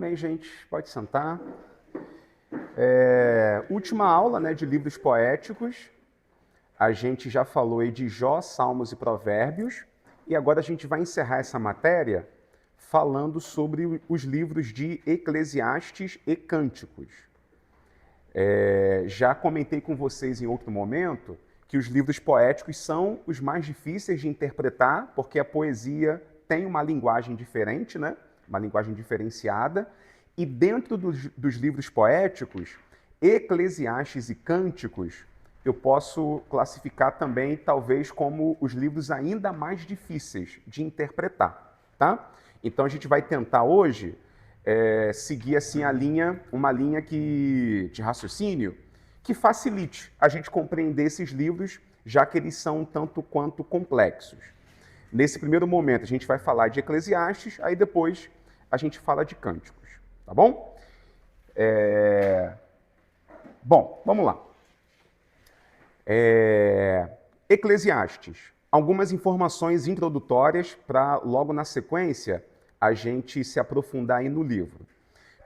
Amém, gente. Pode sentar. Última aula, né, de livros poéticos. A gente já falou aí de Jó, Salmos e Provérbios. E agora a gente vai encerrar essa matéria falando sobre os livros de Eclesiastes e Cânticos. Já comentei com vocês em outro momento que os livros poéticos são os mais difíceis de interpretar, porque a poesia tem uma linguagem diferente, né? Uma linguagem diferenciada. E dentro dos livros poéticos, Eclesiastes e Cânticos, eu posso classificar também, talvez, como os livros ainda mais difíceis de interpretar, tá? Então a gente vai tentar hoje seguir assim uma linha de raciocínio que facilite a gente compreender esses livros, já que eles são tanto quanto complexos. Nesse primeiro momento a gente vai falar de Eclesiastes, aí depois a gente fala de Cânticos, tá bom? Bom, vamos lá. Eclesiastes. Algumas informações introdutórias para logo na sequência a gente se aprofundar aí no livro.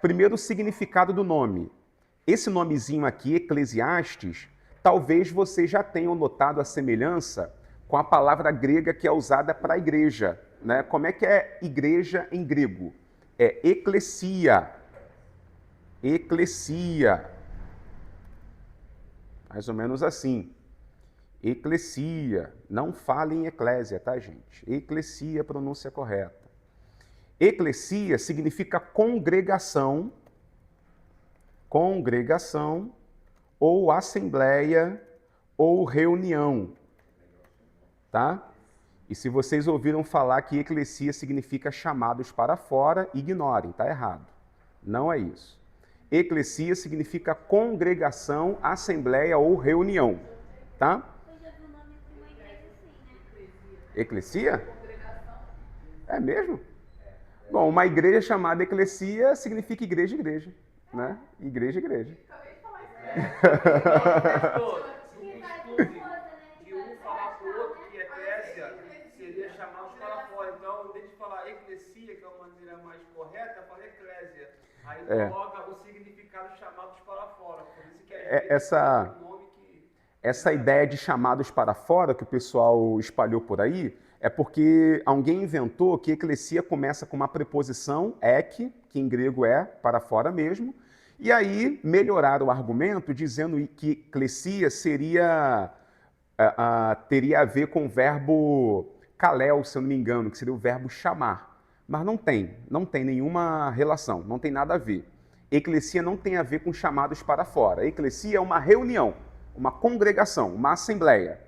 Primeiro, o significado do nome. Esse nomezinho aqui, Eclesiastes, talvez vocês já tenham notado a semelhança com a palavra grega que é usada para igreja, né? Como é que é igreja em grego? É eclesia. Eclesia. Mais ou menos assim. Eclesia. Não fale em eclésia, tá, gente? Eclesia, pronúncia correta. Eclesia significa congregação, ou assembleia, ou reunião, tá? E se vocês ouviram falar que eclesia significa chamados para fora, ignorem, tá errado. Não é isso. Eclesia significa congregação, assembleia ou reunião, tá? Eu já vi o nome de uma igreja assim, né? Eclesia? É mesmo? Bom, uma igreja chamada eclesia significa igreja, né? Igreja. De um falar para o outro que eclésia seria chamados para fora. Então, em vez de falar eclesia, que é uma maneira mais correta, fala eclésia. Aí coloca o significado chamados para fora. Por isso que essa nome que... Essa ideia de chamados para fora que o pessoal espalhou por aí é porque alguém inventou que eclesia começa com uma preposição ek, que em grego é para fora mesmo, e aí melhoraram o argumento dizendo que eclesia teria a ver com o verbo kalel, se eu não me engano, que seria o verbo chamar. Mas não tem nenhuma relação, não tem nada a ver. Eclesia não tem a ver com chamados para fora. Eclesia é uma reunião, uma congregação, uma assembleia.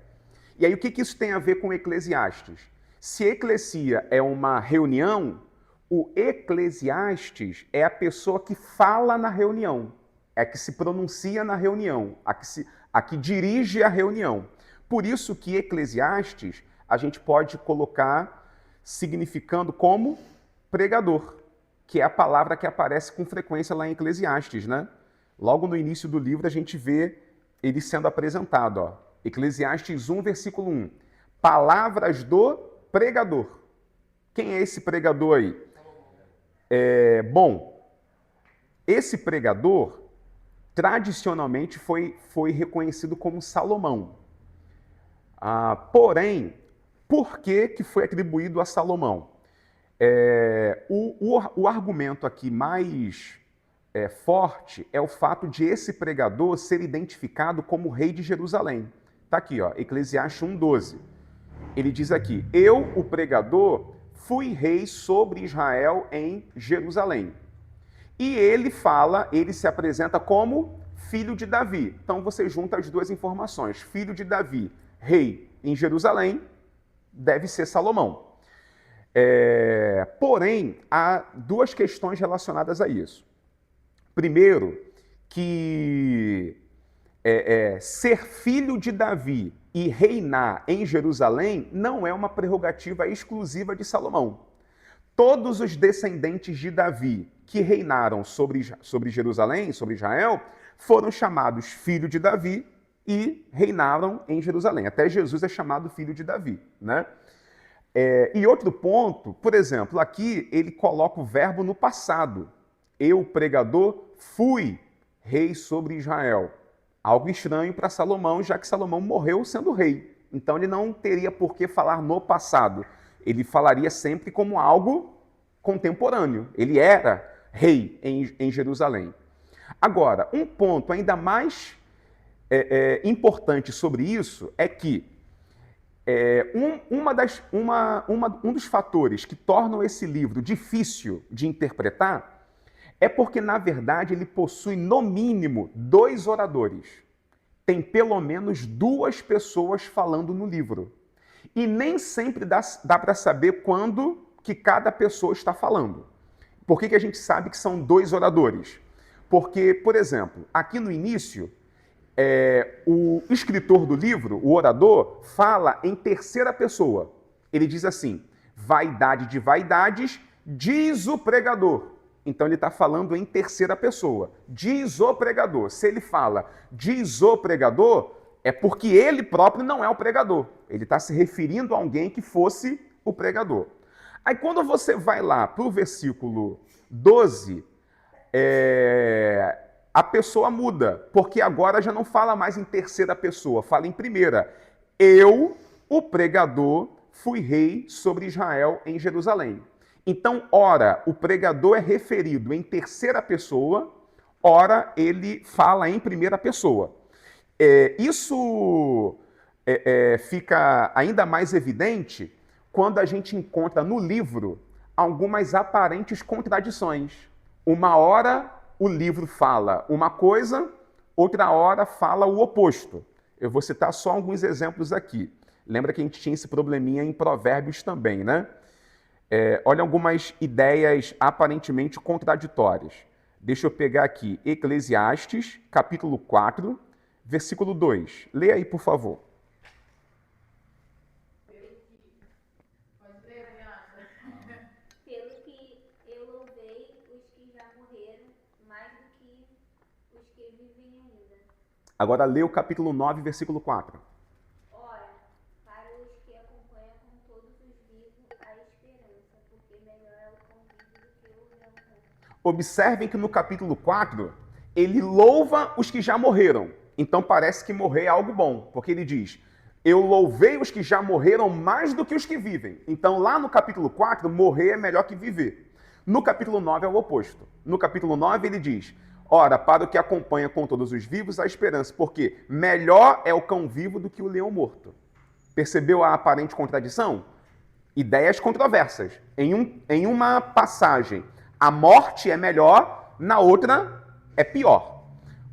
E aí o que isso tem a ver com Eclesiastes? Se eclesia é uma reunião, o Eclesiastes é a pessoa que fala na reunião, é a que se pronuncia na reunião, a que dirige a reunião. Por isso que Eclesiastes a gente pode colocar significando como pregador, que é a palavra que aparece com frequência lá em Eclesiastes, né? Logo no início do livro a gente vê ele sendo apresentado, ó. Eclesiastes 1, versículo 1. Palavras do pregador. Quem é esse pregador aí? Bom, esse pregador tradicionalmente foi reconhecido como Salomão. Porém, por que foi atribuído a Salomão? O argumento aqui mais forte é o fato de esse pregador ser identificado como rei de Jerusalém. Está aqui, ó, Eclesiastes 1,12. Ele diz aqui, eu, o pregador, fui rei sobre Israel em Jerusalém. E ele se apresenta como filho de Davi. Então você junta as duas informações. Filho de Davi, rei em Jerusalém, deve ser Salomão. Porém, há duas questões relacionadas a isso. Primeiro, que ser filho de Davi e reinar em Jerusalém não é uma prerrogativa exclusiva de Salomão. Todos os descendentes de Davi que reinaram sobre Jerusalém, sobre Israel, foram chamados filho de Davi e reinaram em Jerusalém. Até Jesus é chamado filho de Davi, né? E outro ponto, por exemplo, aqui ele coloca o verbo no passado. Eu, pregador, fui rei sobre Israel. Algo estranho para Salomão, já que Salomão morreu sendo rei. Então ele não teria por que falar no passado. Ele falaria sempre como algo contemporâneo. Ele era rei em Jerusalém. Agora, um ponto ainda mais importante sobre isso é que um dos fatores que tornam esse livro difícil de interpretar é porque, na verdade, ele possui, no mínimo, 2 oradores. Tem pelo menos 2 pessoas falando no livro. E nem sempre dá para saber quando que cada pessoa está falando. Por que a gente sabe que são 2 oradores? Porque, por exemplo, aqui no início, o escritor do livro, o orador, fala em terceira pessoa. Ele diz assim: vaidade de vaidades, diz o pregador. Então ele está falando em terceira pessoa. Diz o pregador. Se ele fala diz o pregador, é porque ele próprio não é o pregador. Ele está se referindo a alguém que fosse o pregador. Aí quando você vai lá para o versículo 12, a pessoa muda, porque agora já não fala mais em terceira pessoa, fala em primeira. Eu, o pregador, fui rei sobre Israel em Jerusalém. Então, ora, o pregador é referido em terceira pessoa, ora, ele fala em primeira pessoa. Isso fica ainda mais evidente quando a gente encontra no livro algumas aparentes contradições. Uma hora o livro fala uma coisa, outra hora fala o oposto. Eu vou citar só alguns exemplos aqui. Lembra que a gente tinha esse probleminha em Provérbios também, né? Olha algumas ideias aparentemente contraditórias. Deixa eu pegar aqui Eclesiastes, capítulo 4, versículo 2. Leia aí, por favor. Pelo que eu louvei os que já morreram, mais do que os que vivem ainda. Agora lê o capítulo 9, versículo 4. Ora, para os que acompanham com todos os vivos a esperança, porque melhor é o convívio do que o leão morto. Observem que no capítulo 4, ele louva os que já morreram. Então parece que morrer é algo bom, porque ele diz: eu louvei os que já morreram mais do que os que vivem. Então lá no capítulo 4, morrer é melhor que viver. No capítulo 9 é o oposto. No capítulo 9 ele diz: ora, para o que acompanha com todos os vivos a esperança, porque melhor é o cão vivo do que o leão morto. Percebeu a aparente contradição? Ideias controversas. Em uma passagem, a morte é melhor, na outra é pior.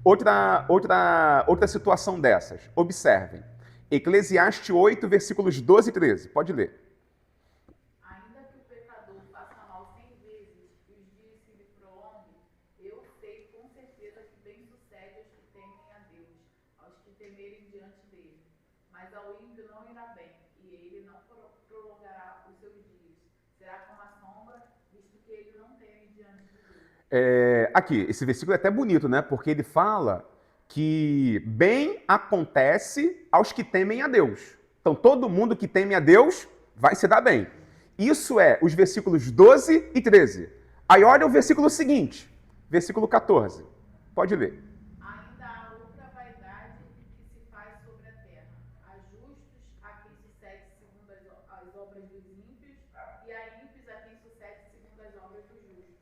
Outra situação dessas. Observem. Eclesiastes 8, versículos 12 e 13. Pode ler. Ainda que o pecador faça mal 100 vezes e os dias se lhe prolonguem, eu sei com certeza que bem sucede aos que temem a Deus, aos que temerem diante dele. Mas ao ímpio não irá bem, e ele não prolongará os seus dias. Será como a sombra, visto que ele não teme diante de Deus. Aqui, esse versículo é até bonito, né? Porque ele fala que bem acontece aos que temem a Deus. Então, todo mundo que teme a Deus vai se dar bem. Isso é os versículos 12 e 13. Aí olha o versículo seguinte, versículo 14. Pode ler. Ainda há outra vaidade que se faz sobre a terra. Há justos a quem sucede segundo as obras dos ímpios, e há ímpios a quem sucede segundo as obras dos justos.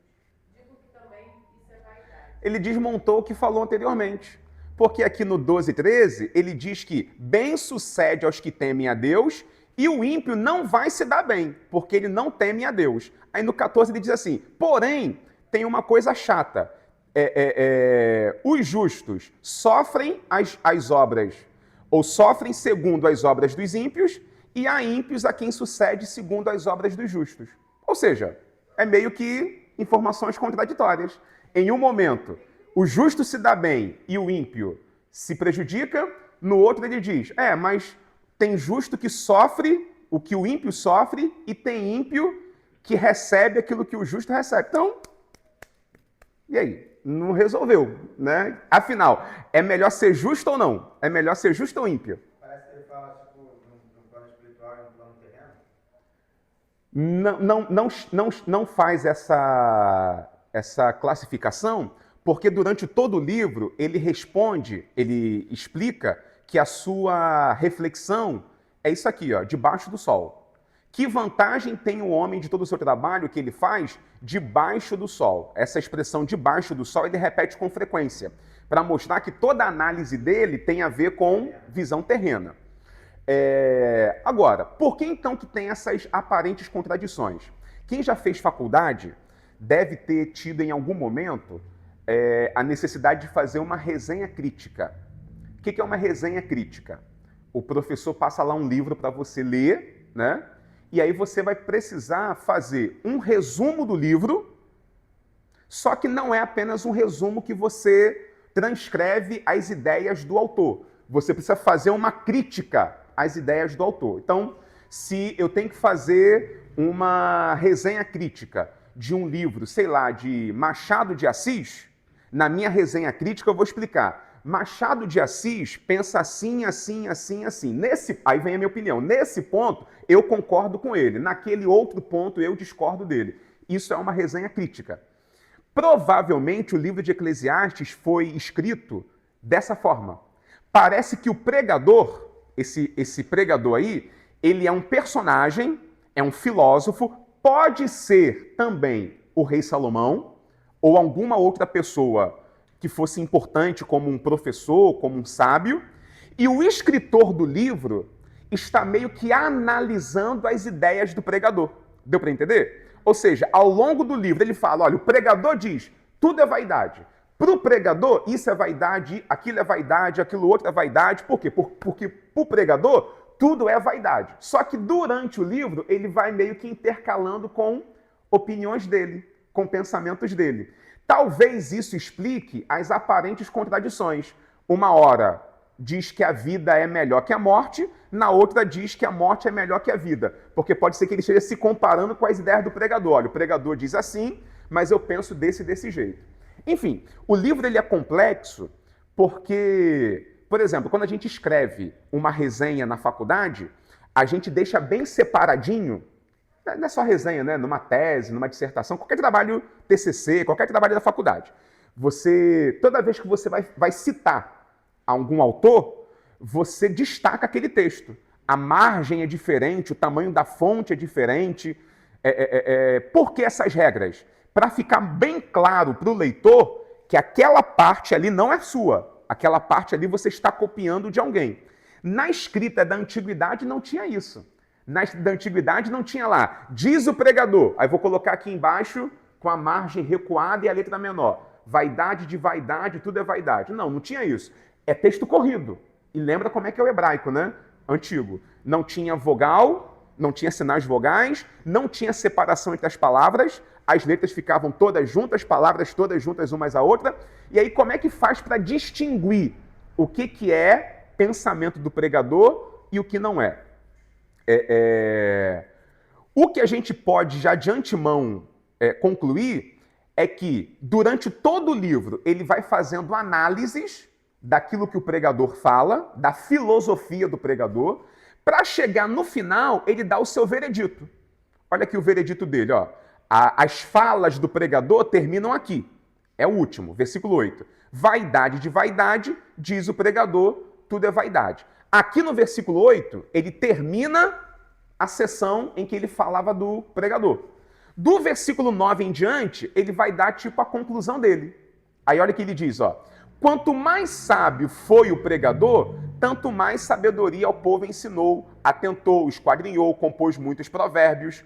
Digo que também isso é vaidade. Ele desmontou o que falou anteriormente. Porque aqui no 12 e 13, ele diz que bem sucede aos que temem a Deus e o ímpio não vai se dar bem, porque ele não teme a Deus. Aí no 14 ele diz assim, porém, tem uma coisa chata. Os justos sofrem as obras, ou sofrem segundo as obras dos ímpios, e há ímpios a quem sucede segundo as obras dos justos. Ou seja, é meio que informações contraditórias. Em um momento, o justo se dá bem e o ímpio se prejudica, no outro ele diz, mas tem justo que sofre o que o ímpio sofre e tem ímpio que recebe aquilo que o justo recebe. Então, e aí? Não resolveu, né? Afinal, é melhor ser justo ou não? É melhor ser justo ou ímpio? Parece que ele fala, tipo, no plano espiritual e no plano terreno. Não faz essa classificação porque durante todo o livro ele responde, ele explica que a sua reflexão é isso aqui, ó, debaixo do sol. Que vantagem tem o homem de todo o seu trabalho que ele faz debaixo do sol? Essa expressão debaixo do sol ele repete com frequência, para mostrar que toda a análise dele tem a ver com visão terrena. Agora, por que então que tem essas aparentes contradições? Quem já fez faculdade deve ter tido em algum momento a necessidade de fazer uma resenha crítica. O que é uma resenha crítica? O professor passa lá um livro para você ler, né? E aí você vai precisar fazer um resumo do livro, só que não é apenas um resumo que você transcreve as ideias do autor. Você precisa fazer uma crítica às ideias do autor. Então, se eu tenho que fazer uma resenha crítica de um livro, sei lá, de Machado de Assis, na minha resenha crítica eu vou explicar. Machado de Assis pensa assim, assim, assim, assim. Aí vem a minha opinião. Nesse ponto, eu concordo com ele. Naquele outro ponto, eu discordo dele. Isso é uma resenha crítica. Provavelmente, o livro de Eclesiastes foi escrito dessa forma. Parece que o pregador, esse pregador aí, ele é um personagem, é um filósofo, pode ser também o rei Salomão ou alguma outra pessoa que fosse importante como um professor, como um sábio, e o escritor do livro está meio que analisando as ideias do pregador. Deu para entender? Ou seja, ao longo do livro ele fala, olha, o pregador diz, tudo é vaidade. Para o pregador, isso é vaidade, aquilo outro é vaidade. Por quê? Porque para o pregador, tudo é vaidade. Só que durante o livro, ele vai meio que intercalando com opiniões dele, com pensamentos dele. Talvez isso explique as aparentes contradições. Uma hora diz que a vida é melhor que a morte, na outra diz que a morte é melhor que a vida. Porque pode ser que ele esteja se comparando com as ideias do pregador. Olha, o pregador diz assim, mas eu penso desse jeito. Enfim, o livro ele é complexo porque, por exemplo, quando a gente escreve uma resenha na faculdade, a gente deixa bem separadinho. Não é só resenha, né? Numa tese, numa dissertação, qualquer trabalho TCC, qualquer trabalho da faculdade. Toda vez que você vai citar algum autor, você destaca aquele texto. A margem é diferente, o tamanho da fonte é diferente. Por que essas regras? Para ficar bem claro para o leitor que aquela parte ali não é sua. Aquela parte ali você está copiando de alguém. Na escrita da antiguidade não tinha isso. Da antiguidade não tinha lá, diz o pregador, aí vou colocar aqui embaixo com a margem recuada e a letra menor. Vaidade de vaidade, tudo é vaidade. Não tinha isso. É texto corrido. E lembra como é que é o hebraico, né? Antigo. Não tinha vogal, não tinha sinais vogais, não tinha separação entre as palavras, as letras ficavam todas juntas, palavras todas juntas umas à outra. E aí como é que faz para distinguir o que é pensamento do pregador e o que não é? O que a gente pode já de antemão concluir é que durante todo o livro ele vai fazendo análises daquilo que o pregador fala, da filosofia do pregador, para chegar no final ele dá o seu veredito. Olha aqui o veredito dele, ó. As falas do pregador terminam aqui. É o último, versículo 8. Vaidade de vaidade, diz o pregador, tudo é vaidade. Aqui no versículo 8, ele termina a sessão em que ele falava do pregador. Do versículo 9 em diante, ele vai dar tipo a conclusão dele. Aí olha o que ele diz, ó. Quanto mais sábio foi o pregador, tanto mais sabedoria ao povo ensinou, atentou, esquadrinhou, compôs muitos provérbios.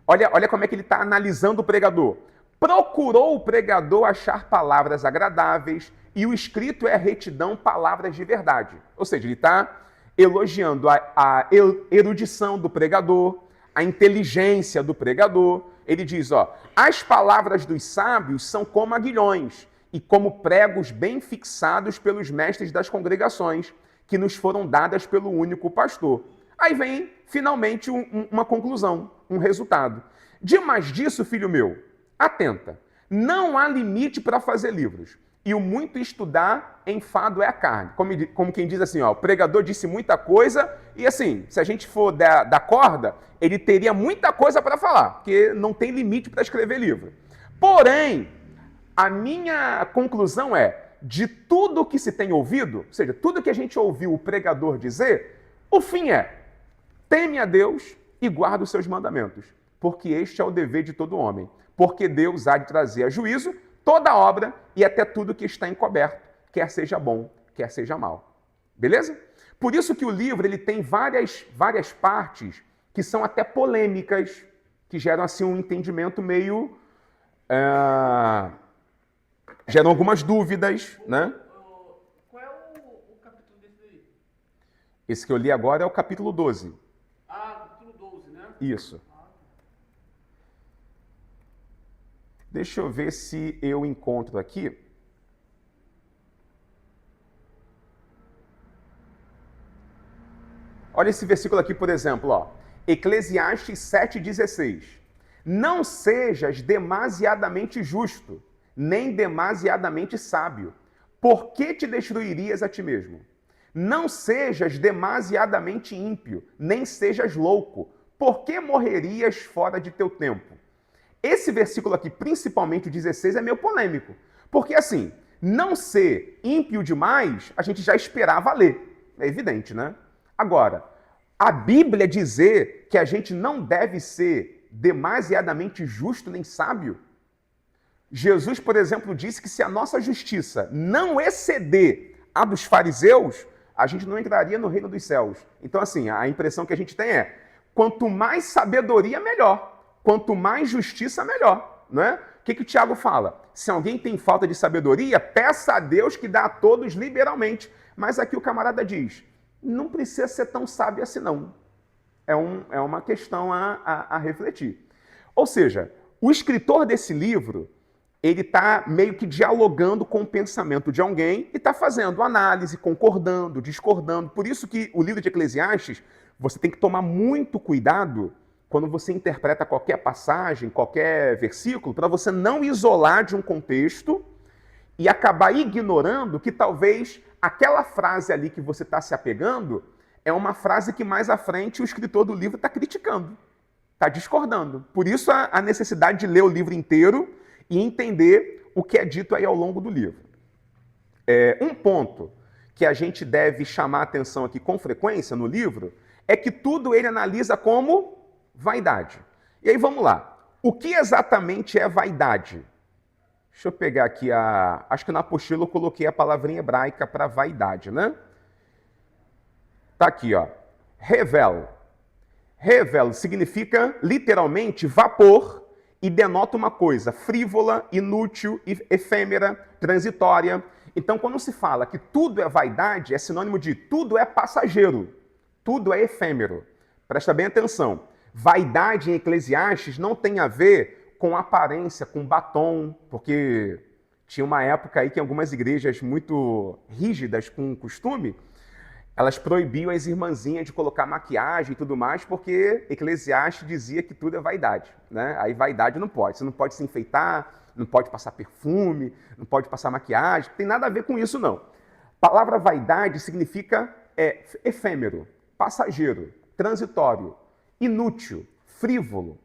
Olha como é que ele está analisando o pregador. Procurou o pregador achar palavras agradáveis e o escrito é retidão, palavras de verdade. Ou seja, ele está elogiando a erudição do pregador, a inteligência do pregador. Ele diz, ó, as palavras dos sábios são como aguilhões e como pregos bem fixados pelos mestres das congregações, que nos foram dadas pelo único pastor. Aí vem, finalmente, uma conclusão, um resultado. Demais disso, filho meu, atenta, não há limite para fazer livros. E o muito estudar enfado é a carne. Como quem diz assim, ó, o pregador disse muita coisa e assim, se a gente for da corda, ele teria muita coisa para falar, porque não tem limite para escrever livro. Porém, A minha conclusão é, de tudo que se tem ouvido, ou seja, tudo que a gente ouviu o pregador dizer, o fim é, teme a Deus e guarda os seus mandamentos, porque este é o dever de todo homem, porque Deus há de trazer a juízo toda obra e até tudo que está encoberto, quer seja bom, quer seja mal. Beleza? Por isso que o livro ele tem várias partes que são até polêmicas, que geram assim um entendimento meio... geram algumas dúvidas, né? Qual é o capítulo desse daí? Esse que eu li agora é o capítulo 12. Ah, capítulo 12, né? Isso. Deixa eu ver se eu encontro aqui. Olha esse versículo aqui, por exemplo, ó. Eclesiastes 7,16. Não sejas demasiadamente justo, nem demasiadamente sábio. Por que te destruirias a ti mesmo? Não sejas demasiadamente ímpio, nem sejas louco. Por que morrerias fora de teu tempo? Esse versículo aqui, principalmente o 16, é meio polêmico. Porque assim, não ser ímpio demais, a gente já esperava ler. É evidente, né? Agora, a Bíblia dizer que a gente não deve ser demasiadamente justo nem sábio. Jesus, por exemplo, disse que se a nossa justiça não exceder a dos fariseus, a gente não entraria no reino dos céus. Então, assim, a impressão que a gente tem é, quanto mais sabedoria, melhor. Quanto mais justiça, melhor. Não é? O que o Tiago fala? Se alguém tem falta de sabedoria, peça a Deus que dá a todos liberalmente. Mas aqui o camarada diz, não precisa ser tão sábio assim não. É uma questão a refletir. Ou seja, o escritor desse livro, ele está meio que dialogando com o pensamento de alguém e está fazendo análise, concordando, discordando. Por isso que o livro de Eclesiastes, você tem que tomar muito cuidado quando você interpreta qualquer passagem, qualquer versículo, para você não isolar de um contexto e acabar ignorando que talvez aquela frase ali que você está se apegando é uma frase que mais à frente o escritor do livro está criticando, está discordando. Por isso a necessidade de ler o livro inteiro e entender o que é dito aí ao longo do livro. Um ponto que a gente deve chamar a atenção aqui com frequência no livro é que tudo ele analisa como vaidade. E aí vamos lá. O que exatamente é vaidade? Deixa eu pegar aqui acho que na apostila eu coloquei a palavrinha hebraica para vaidade, né? Tá aqui, ó. Revel. Revel significa literalmente vapor e denota uma coisa frívola, inútil, efêmera, transitória. Então, quando se fala que tudo é vaidade, é sinônimo de tudo é passageiro, tudo é efêmero. Presta bem atenção. Vaidade em Eclesiastes não tem a ver com aparência, com batom, porque tinha uma época aí que algumas igrejas muito rígidas com o costume, elas proibiam as irmãzinhas de colocar maquiagem e tudo mais, porque Eclesiastes dizia que tudo é vaidade, né? Aí vaidade não pode, você não pode se enfeitar, não pode passar perfume, não pode passar maquiagem, não tem nada a ver com isso não. A palavra vaidade significa efêmero, passageiro, transitório, inútil, frívolo.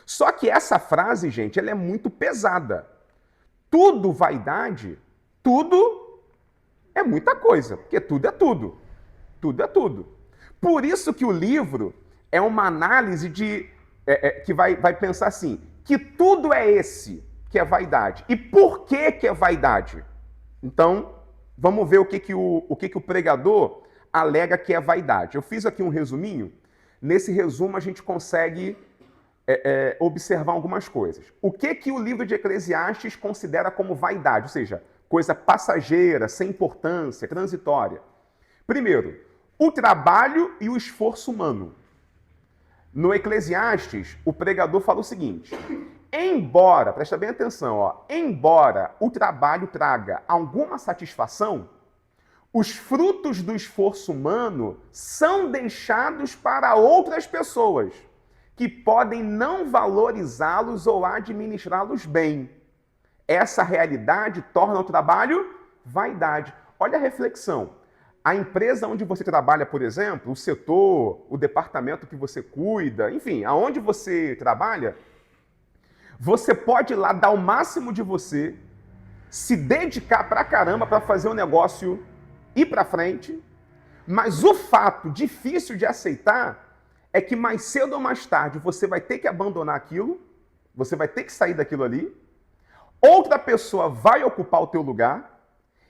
Só que essa frase, gente, ela é muito pesada. Tudo vaidade, tudo é muita coisa, porque tudo é tudo. Tudo é tudo. Por isso que o livro é uma análise que vai pensar assim, que tudo é esse que é vaidade. E por que é vaidade? Então, vamos ver o que o pregador alega que é vaidade. Eu fiz aqui um resuminho. Nesse resumo a gente consegue observar algumas coisas. O que o livro de Eclesiastes considera como vaidade? Ou seja, coisa passageira, sem importância, transitória. Primeiro, o trabalho e o esforço humano. No Eclesiastes, o pregador fala o seguinte, embora, presta bem atenção, ó, embora o trabalho traga alguma satisfação, os frutos do esforço humano são deixados para outras pessoas, que podem não valorizá-los ou administrá-los bem. Essa realidade torna o trabalho vaidade. Olha a reflexão. A empresa onde você trabalha, por exemplo, o setor, o departamento que você cuida, enfim, aonde você trabalha, você pode ir lá dar o máximo de você, se dedicar pra caramba para fazer o negócio ir para frente, mas o fato difícil de aceitar é que mais cedo ou mais tarde você vai ter que abandonar aquilo, você vai ter que sair daquilo ali, outra pessoa vai ocupar o teu lugar,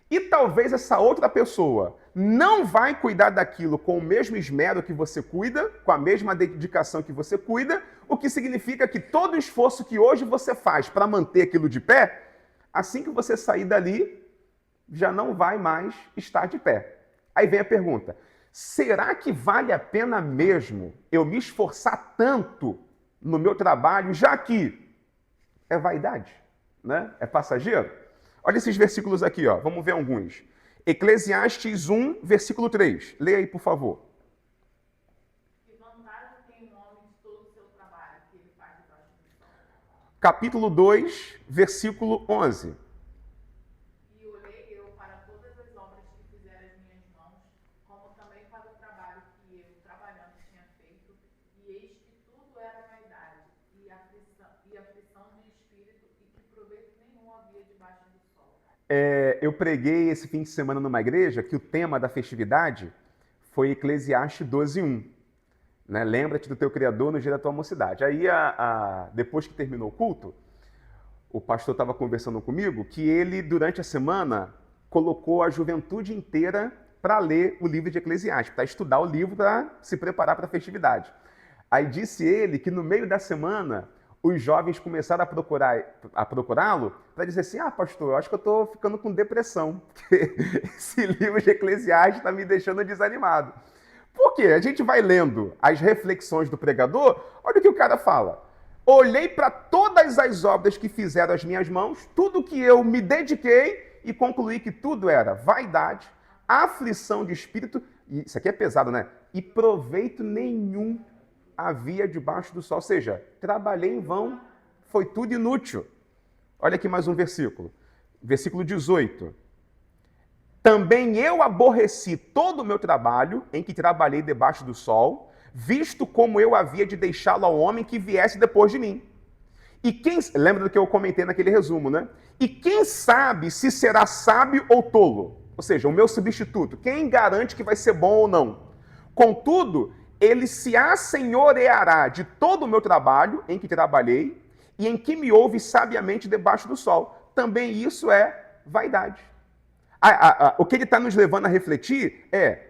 e talvez essa outra pessoa não vai cuidar daquilo com o mesmo esmero que você cuida, com a mesma dedicação que você cuida, o que significa que todo o esforço que hoje você faz para manter aquilo de pé, assim que você sair dali, já não vai mais estar de pé. Aí vem a pergunta, será que vale a pena mesmo eu me esforçar tanto no meu trabalho, já que é vaidade, né? É passageiro? Olha esses versículos aqui, ó. Vamos ver alguns. Eclesiastes 1, versículo 3. Leia aí, por favor. Que vantagem tem um homem de todo o seu trabalho que ele faz debaixo do sol? Capítulo 2, versículo 11. E olhei eu para todas as obras que fizeram as minhas mãos, como também para o trabalho que eu, trabalhando, tinha feito, e eis que tudo era vaidade, e aflição de espírito, e que proveito nenhum havia debaixo do sol. Eu preguei esse fim de semana numa igreja que o tema da festividade foi Eclesiastes 12:1. Né? Lembra-te do teu Criador no dia da tua mocidade. Aí, depois que terminou o culto, o pastor estava conversando comigo que ele, durante a semana, colocou a juventude inteira para ler o livro de Eclesiastes, para estudar o livro, para se preparar para a festividade. Aí disse ele que no meio da semana, os jovens começaram a procurá-lo para dizer assim, pastor, eu acho que eu estou ficando com depressão, porque esse livro de Eclesiastes está me deixando desanimado. Por quê? A gente vai lendo as reflexões do pregador, olha o que o cara fala. Olhei para todas as obras que fizeram as minhas mãos, tudo que eu me dediquei e concluí que tudo era vaidade, aflição de espírito, e isso aqui é pesado, né? E proveito nenhum havia debaixo do sol. Ou seja, trabalhei em vão, foi tudo inútil. Olha aqui mais um versículo. Versículo 18. Também eu aborreci todo o meu trabalho em que trabalhei debaixo do sol, visto como eu havia de deixá-lo ao homem que viesse depois de mim. E quem, lembra do que eu comentei naquele resumo, né? E quem sabe se será sábio ou tolo? Ou seja, o meu substituto, quem garante que vai ser bom ou não? Contudo, ele se assenhoreará de todo o meu trabalho em que trabalhei e em que me ouve sabiamente debaixo do sol. Também isso é vaidade. O que ele está nos levando a refletir é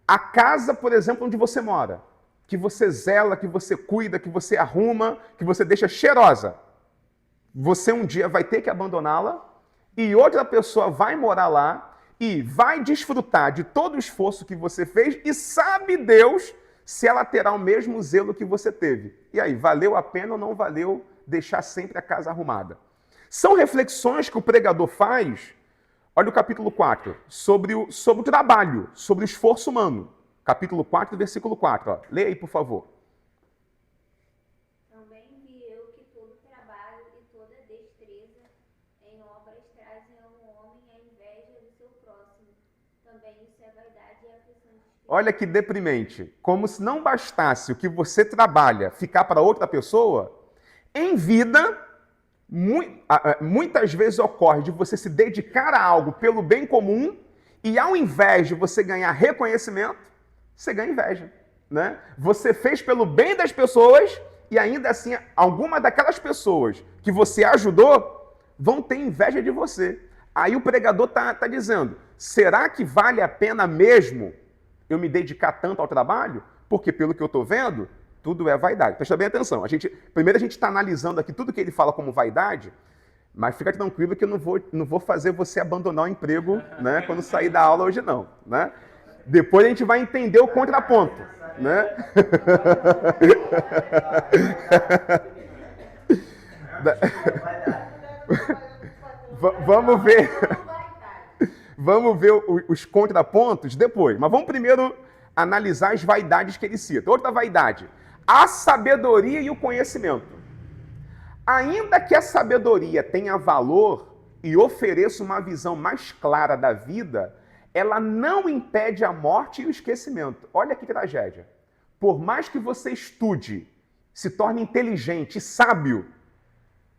a casa, por exemplo, onde você mora, que você zela, que você cuida, que você arruma, que você deixa cheirosa. Você um dia vai ter que abandoná-la e outra pessoa vai morar lá e vai desfrutar de todo o esforço que você fez e sabe Deus se ela terá o mesmo zelo que você teve. E aí, valeu a pena ou não valeu deixar sempre a casa arrumada? São reflexões que o pregador faz. Olha o capítulo 4, sobre o trabalho, sobre o esforço humano. Capítulo 4, versículo 4. Ó. Leia aí, por favor. Também vi eu que todo trabalho e toda destreza em obras trazem ao homem a inveja do seu próximo. Também isso é vaidade e aflição de espírito. Olha que deprimente. Como se não bastasse o que você trabalha ficar para outra pessoa, em vida, muitas vezes ocorre de você se dedicar a algo pelo bem comum e ao invés de você ganhar reconhecimento, você ganha inveja. Né? Você fez pelo bem das pessoas e ainda assim alguma daquelas pessoas que você ajudou vão ter inveja de você. Aí o pregador está dizendo, será que vale a pena mesmo eu me dedicar tanto ao trabalho? Porque pelo que eu estou vendo, tudo é vaidade. Presta bem atenção. Primeiro a gente está analisando aqui tudo que ele fala como vaidade, mas fica tranquilo que eu não vou fazer você abandonar o emprego, né, quando sair da aula hoje não. Né? Depois a gente vai entender o contraponto. Né? Vamos ver. Vamos ver os contrapontos depois. Mas vamos primeiro analisar as vaidades que ele cita. Outra vaidade. A sabedoria e o conhecimento. Ainda que a sabedoria tenha valor e ofereça uma visão mais clara da vida, ela não impede a morte e o esquecimento. Olha que tragédia. Por mais que você estude, se torne inteligente e sábio,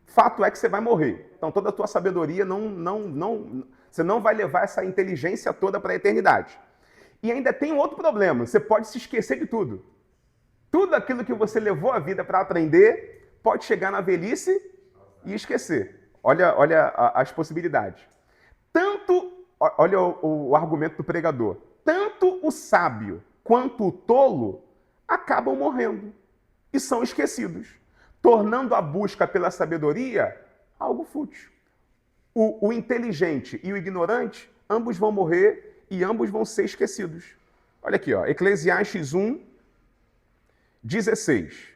fato é que você vai morrer. Então toda a tua sabedoria você não vai levar essa inteligência toda para a eternidade. E ainda tem um outro problema, você pode se esquecer de tudo. Tudo aquilo que você levou a vida para aprender pode chegar na velhice e esquecer. Olha as possibilidades. Olha o argumento do pregador. Tanto o sábio quanto o tolo acabam morrendo e são esquecidos, tornando a busca pela sabedoria algo fútil. O inteligente e o ignorante, ambos vão morrer e ambos vão ser esquecidos. Olha aqui, ó, Eclesiastes 1, 16.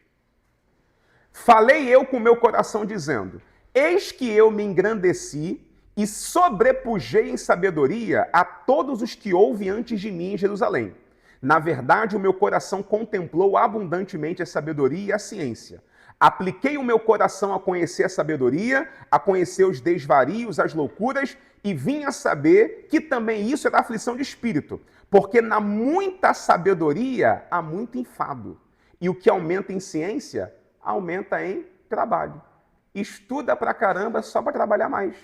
Falei eu com meu coração dizendo, eis que eu me engrandeci e sobrepujei em sabedoria a todos os que houve antes de mim em Jerusalém. Na verdade, o meu coração contemplou abundantemente a sabedoria e a ciência. Apliquei o meu coração a conhecer a sabedoria, a conhecer os desvarios, as loucuras, e vim a saber que também isso era aflição de espírito, porque na muita sabedoria há muito enfado, e o que aumenta em ciência, aumenta em trabalho. Estuda pra caramba só para trabalhar mais.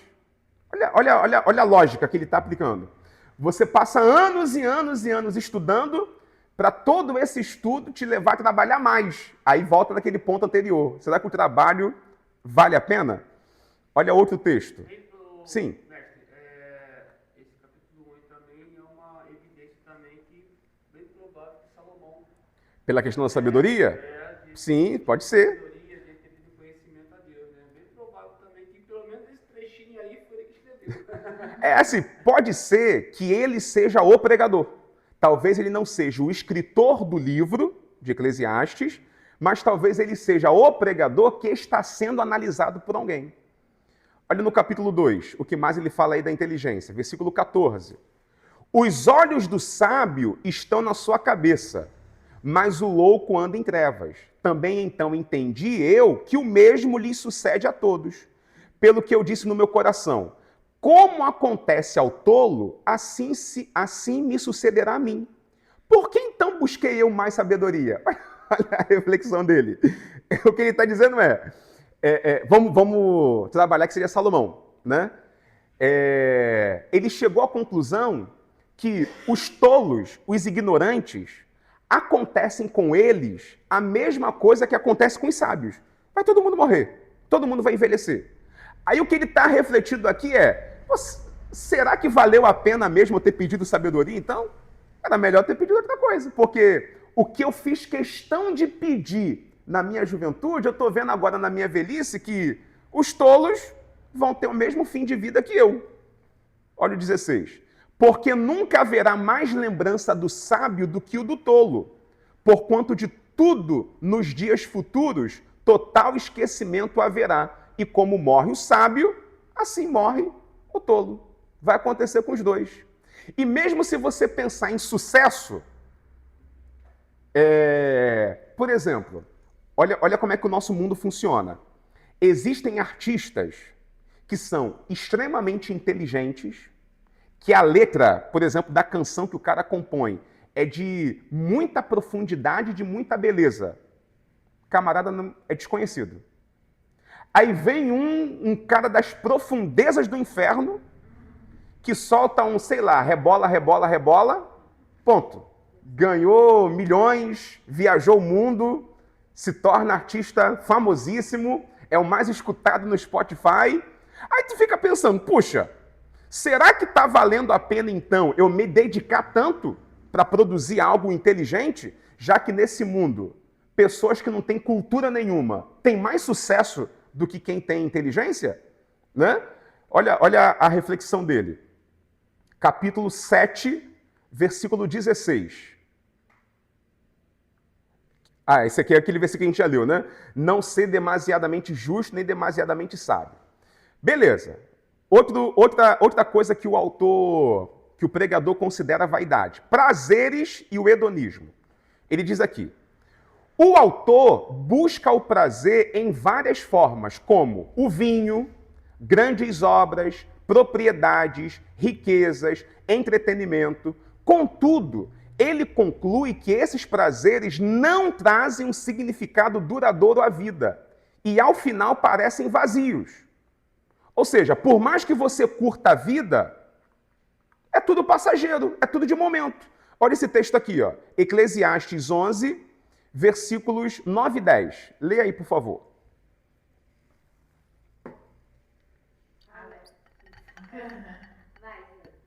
Olha a lógica que ele está aplicando. Você passa anos e anos e anos estudando para todo esse estudo te levar a trabalhar mais. Aí volta naquele ponto anterior. Será que o trabalho vale a pena? Olha outro texto. Sim. Mestre, esse capítulo 1 também é uma evidência também que bem provável que Salomão... Pela questão da sabedoria? Sim, pode ser. Assim, pode ser que ele seja o pregador. Talvez ele não seja o escritor do livro de Eclesiastes, mas talvez ele seja o pregador que está sendo analisado por alguém. Olha no capítulo 2, o que mais ele fala aí da inteligência. Versículo 14. Os olhos do sábio estão na sua cabeça, mas o louco anda em trevas. Também então entendi eu que o mesmo lhe sucede a todos. Pelo que eu disse no meu coração, como acontece ao tolo, assim me sucederá a mim. Por que então busquei eu mais sabedoria? Olha a reflexão dele. O que ele está dizendo vamos trabalhar que seria Salomão, né? Ele chegou à conclusão que os tolos, os ignorantes, acontecem com eles a mesma coisa que acontece com os sábios. Vai todo mundo morrer, todo mundo vai envelhecer. Aí o que ele está refletindo aqui será que valeu a pena mesmo eu ter pedido sabedoria, então? Era melhor ter pedido outra coisa, porque o que eu fiz questão de pedir na minha juventude, eu estou vendo agora na minha velhice que os tolos vão ter o mesmo fim de vida que eu. Olha o 16. Porque nunca haverá mais lembrança do sábio do que o do tolo, porquanto de tudo nos dias futuros total esquecimento haverá, e como morre o sábio, assim morre o tolo. Vai acontecer com os dois. E mesmo se você pensar em sucesso, por exemplo, olha como é que o nosso mundo funciona. Existem artistas que são extremamente inteligentes, que a letra, por exemplo, da canção que o cara compõe é de muita profundidade, de muita beleza. Camarada é desconhecido. Aí vem um cara das profundezas do inferno que solta rebola, rebola, rebola, ponto. Ganhou milhões, viajou o mundo, se torna artista famosíssimo, é o mais escutado no Spotify. Aí tu fica pensando, puxa, será que está valendo a pena então eu me dedicar tanto para produzir algo inteligente, já que nesse mundo pessoas que não têm cultura nenhuma têm mais sucesso do que quem tem inteligência? Né? Olha a reflexão dele. Capítulo 7, versículo 16. Esse aqui é aquele versículo que a gente já leu, né? Não ser demasiadamente justo nem demasiadamente sábio. Beleza. Outra coisa que o pregador considera vaidade. Prazeres e o hedonismo. Ele diz aqui, o autor busca o prazer em várias formas, como o vinho, grandes obras, propriedades, riquezas, entretenimento. Contudo, ele conclui que esses prazeres não trazem um significado duradouro à vida e, ao final, parecem vazios. Ou seja, por mais que você curta a vida, é tudo passageiro, é tudo de momento. Olha esse texto aqui, ó. Eclesiastes 11, versículos 9 e 10. Leia aí, por favor.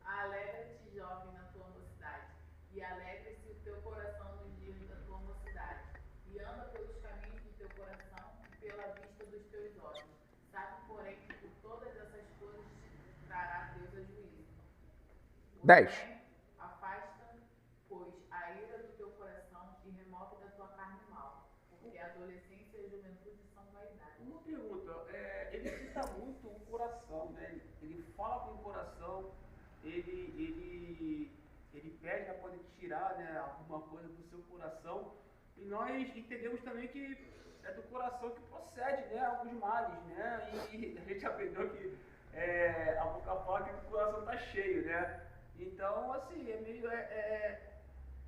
Alegra-te, jovem, na tua mocidade, e alegre-se o teu coração nos dias da tua mocidade, e anda pelos caminhos do teu coração e pela vista dos teus olhos. Sabe, porém, que por todas essas coisas trará Deus a juízo. 10. Afasta, pois, a ira do teu coração e remove da tua carne o mal, porque a adolescência e a juventude são vaidade. Uma pergunta, ele cita muito o coração, né? Ele fala com o coração, ele pede para poder tirar, né, alguma coisa do seu coração, e nós entendemos também que é do coração que procede, né, alguns males, né? E a gente aprendeu que a boca fala que o coração está cheio, né? Então, assim,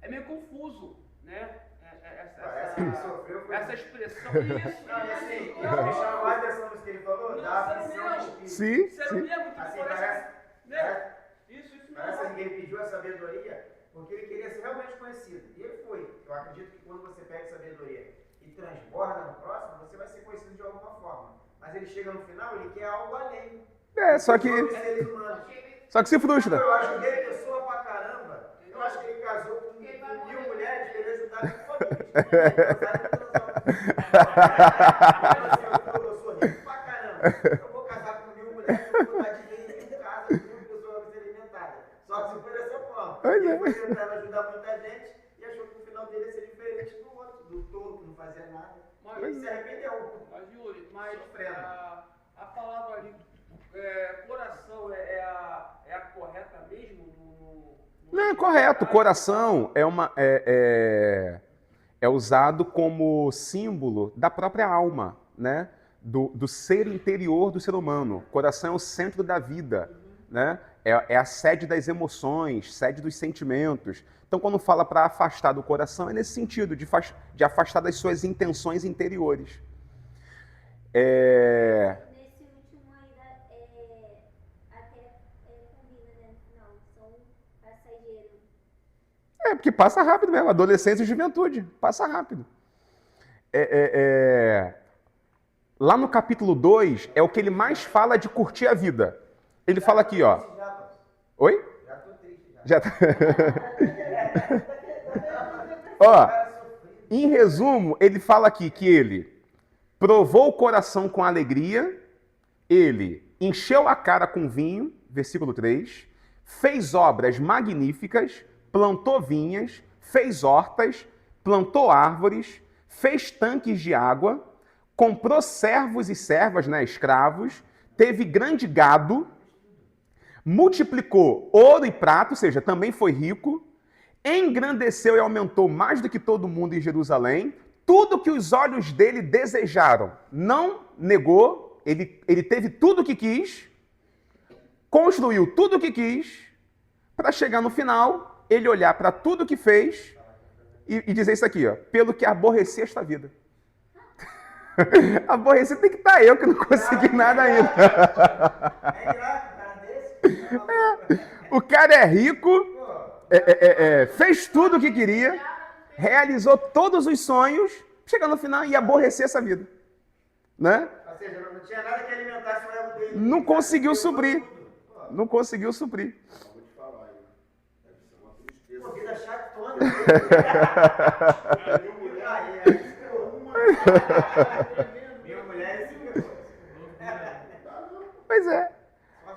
é meio confuso, né? Essa expressão. Isso, Não, e assim, não, me chamou a atenção nisso que ele falou, não, da sério aflição mesmo. do espírito. Sim, sério sim. mesmo, que Assim, parece, né? parece Isso que mesmo. ele pediu a sabedoria porque ele queria ser realmente conhecido. E ele foi. Eu acredito que quando você pede sabedoria e transborda no próximo, você vai ser conhecido de alguma forma. Mas ele chega no final, ele quer algo além. Só que Dos seres humanos. se frustra. Eu ajudei a pessoa pra caramba. Eu acho que ele casou com 1.000 mulheres, ele ajudar com eu sou rico pra caramba. Eu vou casar com 1.000 mulheres, eu vou dar dinheiro em 1.000 casas, 1.000 pessoas vão ser alimentadas. Só que se for dessa forma. Pois é. Ele foi tentando ajudar muita gente e achou que o final dele ia ser diferente do outro, do tolo que não fazia nada. Mas ele se arrependeu. Mas, Yuri, Sofrendo. a palavra ali, coração é a correta mesmo? Não, é correto. Coração é usado como símbolo da própria alma, né? Do ser interior do ser humano. Coração é o centro da vida, né? É a sede das emoções, sede dos sentimentos. Então, quando fala para afastar do coração, é nesse sentido, de afastar das suas intenções interiores. Nesse último aí, até combina, né, no final, são passageiros. Porque passa rápido mesmo, adolescência e juventude, passa rápido. Lá no capítulo 2, é o que ele mais fala de curtir a vida. Ele fala aqui, ó. Oi? Já tô triste já. Já tá... Ó, em resumo, ele fala aqui que ele provou o coração com alegria, ele encheu a cara com vinho, versículo 3, fez obras magníficas, plantou vinhas, fez hortas, plantou árvores, fez tanques de água, comprou servos e servas, né, escravos, teve grande gado, multiplicou ouro e prata, ou seja, também foi rico, engrandeceu e aumentou mais do que todo mundo em Jerusalém, tudo que os olhos dele desejaram, não negou, ele teve tudo o que quis, construiu tudo o que quis, para chegar no final, ele olhar para tudo que fez e dizer isso aqui, ó, pelo que aborreci esta vida. Aborreci tem que estar eu, que não consegui nada ainda. É grato, cara desse. O cara é rico, fez tudo o que queria, realizou todos os sonhos, chega no final e aborrecer essa vida. Né? Ou seja, não tinha nada que alimentasse o ego dele. Não conseguiu suprir. Não conseguiu suprir. Vou te falar aí. Deve ser uma tristeza. Pô, vida chatona. Minha mulher se ferrou. Pois é.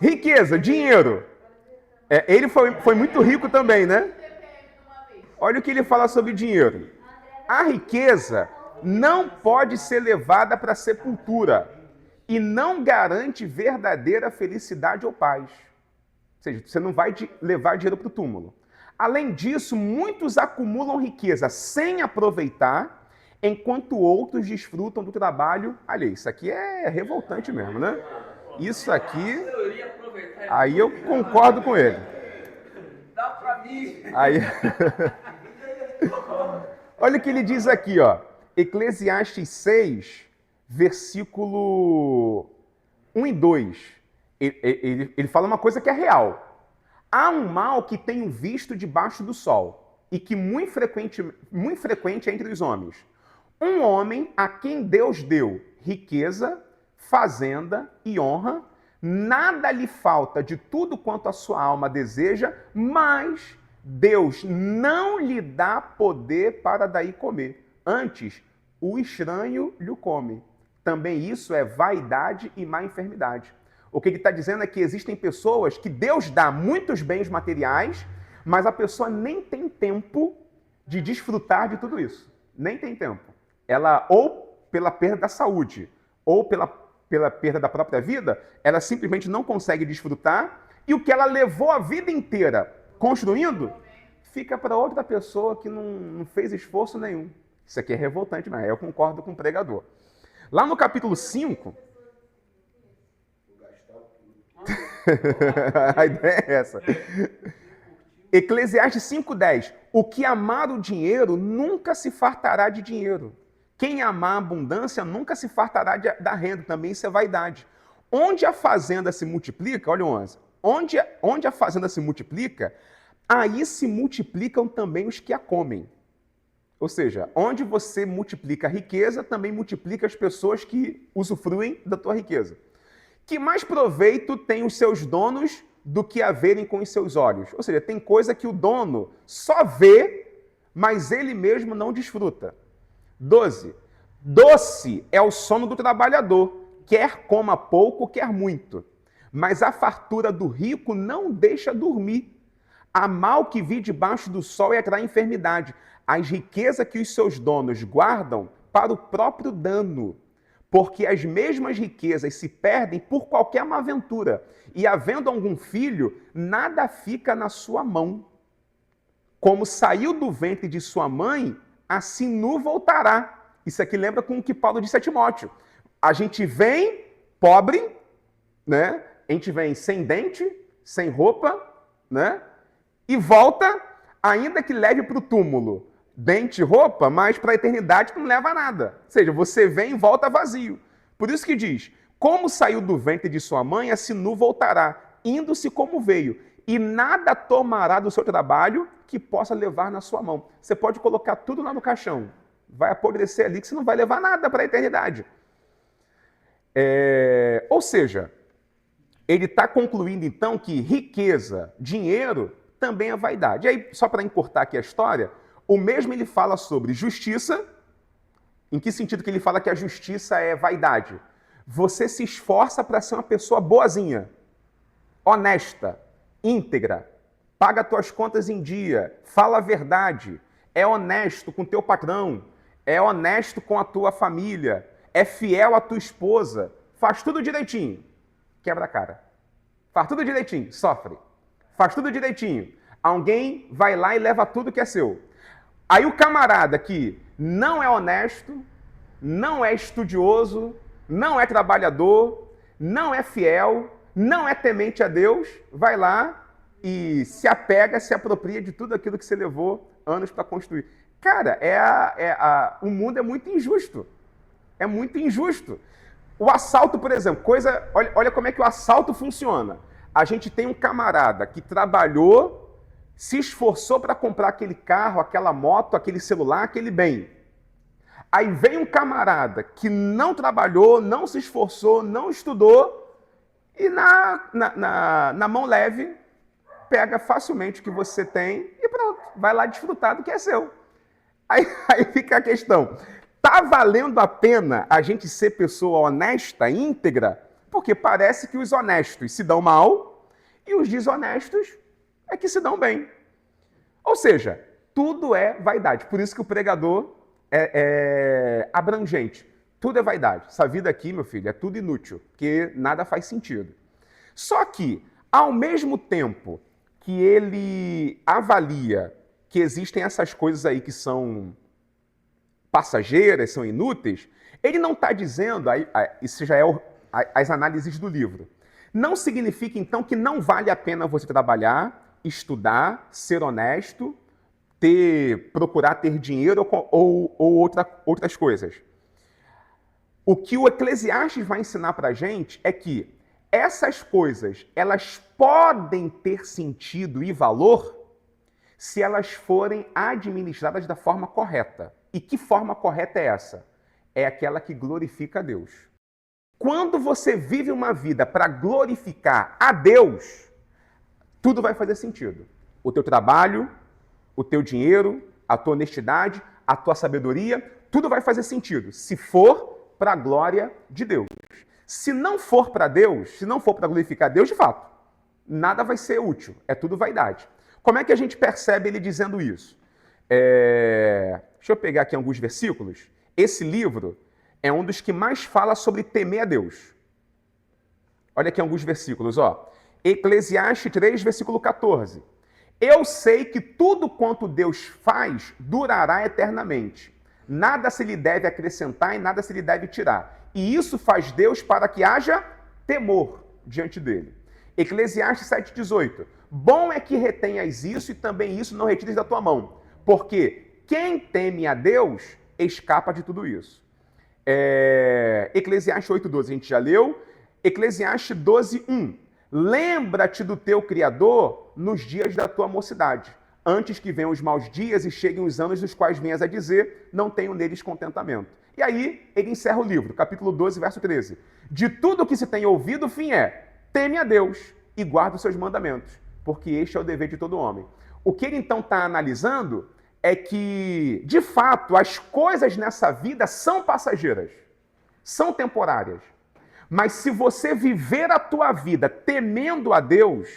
Riqueza, dinheiro. Ele foi muito rico também, né? Olha o que ele fala sobre dinheiro. A riqueza não pode ser levada para a sepultura e não garante verdadeira felicidade ou paz. Ou seja, você não vai levar dinheiro para o túmulo. Além disso, muitos acumulam riqueza sem aproveitar, enquanto outros desfrutam do trabalho. Olha, isso aqui é revoltante mesmo, né? Isso aqui, aí eu concordo com ele. Dá pra mim. Aí... Olha o que ele diz aqui, ó. Eclesiastes 6, versículo 1 e 2. Ele fala uma coisa que é real. Há um mal que tenho visto debaixo do sol e que muito frequente é entre os homens. Um homem a quem Deus deu riqueza, fazenda e honra, nada lhe falta de tudo quanto a sua alma deseja, mas Deus não lhe dá poder para daí comer. Antes, o estranho lhe come. Também isso é vaidade e má enfermidade. O que ele está dizendo é que existem pessoas que Deus dá muitos bens materiais, mas a pessoa nem tem tempo de desfrutar de tudo isso. Nem tem tempo. Ela, ou pela perda da saúde, ou pela perda da própria vida, ela simplesmente não consegue desfrutar, e o que ela levou a vida inteira construindo, fica para outra pessoa que não fez esforço nenhum. Isso aqui é revoltante, mas eu concordo com o pregador. Lá no capítulo 5... A ideia é essa. Eclesiastes 5:10. O que amar o dinheiro nunca se fartará de dinheiro. Quem amar a abundância nunca se fartará da renda. Também isso é vaidade. Onde a fazenda se multiplica, olha o 11. Onde a fazenda se multiplica, aí se multiplicam também os que a comem. Ou seja, onde você multiplica a riqueza, também multiplica as pessoas que usufruem da tua riqueza. Que mais proveito tem os seus donos do que a verem com os seus olhos? Ou seja, tem coisa que o dono só vê, mas ele mesmo não desfruta. 12. Doce é o sono do trabalhador, quer coma pouco, quer muito. Mas a fartura do rico não deixa dormir. Há mal que vi debaixo do sol e atrai enfermidade. As riquezas que os seus donos guardam para o próprio dano. Porque as mesmas riquezas se perdem por qualquer má aventura. E havendo algum filho, nada fica na sua mão. Como saiu do ventre de sua mãe, assim nu voltará. Isso aqui lembra com o que Paulo disse a Timóteo. A gente vem pobre, né? A gente vem sem dente, sem roupa, né? E volta, ainda que leve para o túmulo dente e roupa, mas para a eternidade não leva a nada. Ou seja, você vem e volta vazio. Por isso que diz, como saiu do ventre de sua mãe, assim nu voltará, indo-se como veio. E nada tomará do seu trabalho que possa levar na sua mão. Você pode colocar tudo lá no caixão. Vai apodrecer ali que você não vai levar nada para a eternidade. Ou seja, ele está concluindo então que riqueza, dinheiro, também é vaidade. E aí, só para encurtar aqui a história, o mesmo ele fala sobre justiça. Em que sentido que ele fala que a justiça é vaidade? Você se esforça para ser uma pessoa boazinha, honesta, íntegra, paga tuas contas em dia, fala a verdade, é honesto com teu patrão, é honesto com a tua família, é fiel à tua esposa, faz tudo direitinho, quebra a cara. Faz tudo direitinho, sofre. Faz tudo direitinho. Alguém vai lá e leva tudo que é seu. Aí o camarada que não é honesto, não é estudioso, não é trabalhador, não é fiel, não é temente a Deus, vai lá e se apega, se apropria de tudo aquilo que você levou anos para construir. Cara, o mundo é muito injusto. É muito injusto. O assalto, por exemplo, olha como é que o assalto funciona. A gente tem um camarada que trabalhou, se esforçou para comprar aquele carro, aquela moto, aquele celular, aquele bem. Aí vem um camarada que não trabalhou, não se esforçou, não estudou e na mão leve pega facilmente o que você tem e pronto, vai lá desfrutar do que é seu. Aí fica a questão, tá valendo a pena a gente ser pessoa honesta, íntegra? Porque parece que os honestos se dão mal e os desonestos é que se dão bem. Ou seja, tudo é vaidade. Por isso que o pregador é abrangente. Tudo é vaidade. Essa vida aqui, meu filho, é tudo inútil, porque nada faz sentido. Só que, ao mesmo tempo que ele avalia que existem essas coisas aí que são passageiras, são inúteis, ele não está dizendo, isso já é as análises do livro, não significa então que não vale a pena você trabalhar, estudar, ser honesto, procurar ter dinheiro ou outras coisas. O que o Eclesiastes vai ensinar para a gente é que essas coisas, elas podem ter sentido e valor se elas forem administradas da forma correta. E que forma correta é essa? É aquela que glorifica a Deus. Quando você vive uma vida para glorificar a Deus, tudo vai fazer sentido. O teu trabalho, o teu dinheiro, a tua honestidade, a tua sabedoria, tudo vai fazer sentido, se for para a glória de Deus. Se não for para Deus, se não for para glorificar Deus, de fato, nada vai ser útil, é tudo vaidade. Como é que a gente percebe ele dizendo isso? Deixa eu pegar aqui alguns versículos. Esse livro é um dos que mais fala sobre temer a Deus. Olha aqui alguns versículos, ó. Eclesiastes 3, versículo 14. Eu sei que tudo quanto Deus faz durará eternamente. Nada se lhe deve acrescentar e nada se lhe deve tirar. E isso faz Deus para que haja temor diante dele. Eclesiastes 7,18. Bom é que retenhas isso e também isso não retires da tua mão. Porque quem teme a Deus escapa de tudo isso. Eclesiastes 8,12 a gente já leu. Eclesiastes 12,1. Lembra-te do teu Criador nos dias da tua mocidade, antes que venham os maus dias e cheguem os anos dos quais venhas a dizer, não tenho neles contentamento. E aí, ele encerra o livro, capítulo 12, verso 13. De tudo o que se tem ouvido, o fim é, teme a Deus e guarda os seus mandamentos, porque este é o dever de todo homem. O que ele então está analisando é que, de fato, as coisas nessa vida são passageiras, são temporárias. Mas se você viver a tua vida temendo a Deus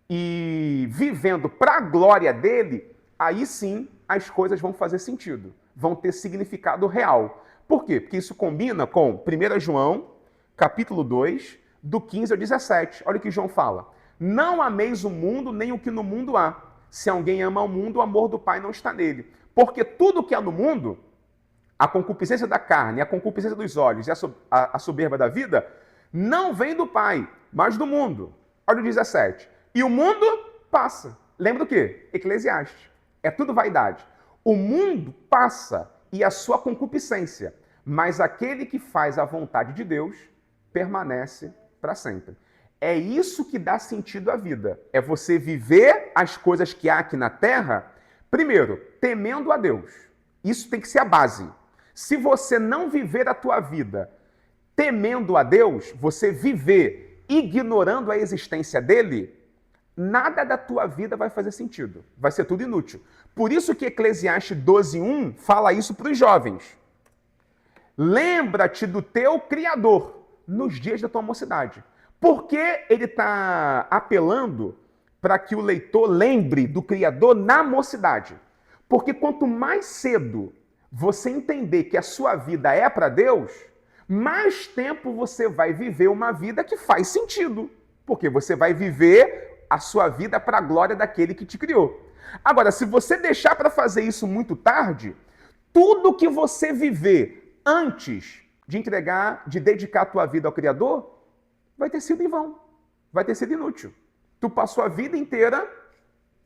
e vivendo para a glória dele, aí sim as coisas vão fazer sentido, vão ter significado real. Por quê? Porque isso combina com 1 João, capítulo 2, do 15 ao 17. Olha o que João fala. Não ameis o mundo, nem o que no mundo há. Se alguém ama o mundo, o amor do Pai não está nele. Porque tudo que há no mundo, a concupiscência da carne, a concupiscência dos olhos e a soberba da vida, não vem do Pai, mas do mundo. Olha o 17. E o mundo passa. Lembra do quê? Eclesiastes. É tudo vaidade. O mundo passa e a sua concupiscência, mas aquele que faz a vontade de Deus permanece para sempre. É isso que dá sentido à vida. É você viver as coisas que há aqui na terra, primeiro, temendo a Deus. Isso tem que ser a base. Se você não viver a tua vida temendo a Deus, você viver ignorando a existência dele, nada da tua vida vai fazer sentido. Vai ser tudo inútil. Por isso que Eclesiastes 12:1 fala isso para os jovens. Lembra-te do teu Criador nos dias da tua mocidade. Por que ele está apelando para que o leitor lembre do Criador na mocidade? Porque quanto mais cedo você entender que a sua vida é para Deus, mais tempo você vai viver uma vida que faz sentido. Porque você vai viver a sua vida para a glória daquele que te criou. Agora, se você deixar para fazer isso muito tarde, tudo que você viver antes de entregar, de dedicar a tua vida ao Criador, vai ter sido em vão, vai ter sido inútil. Tu passou a vida inteira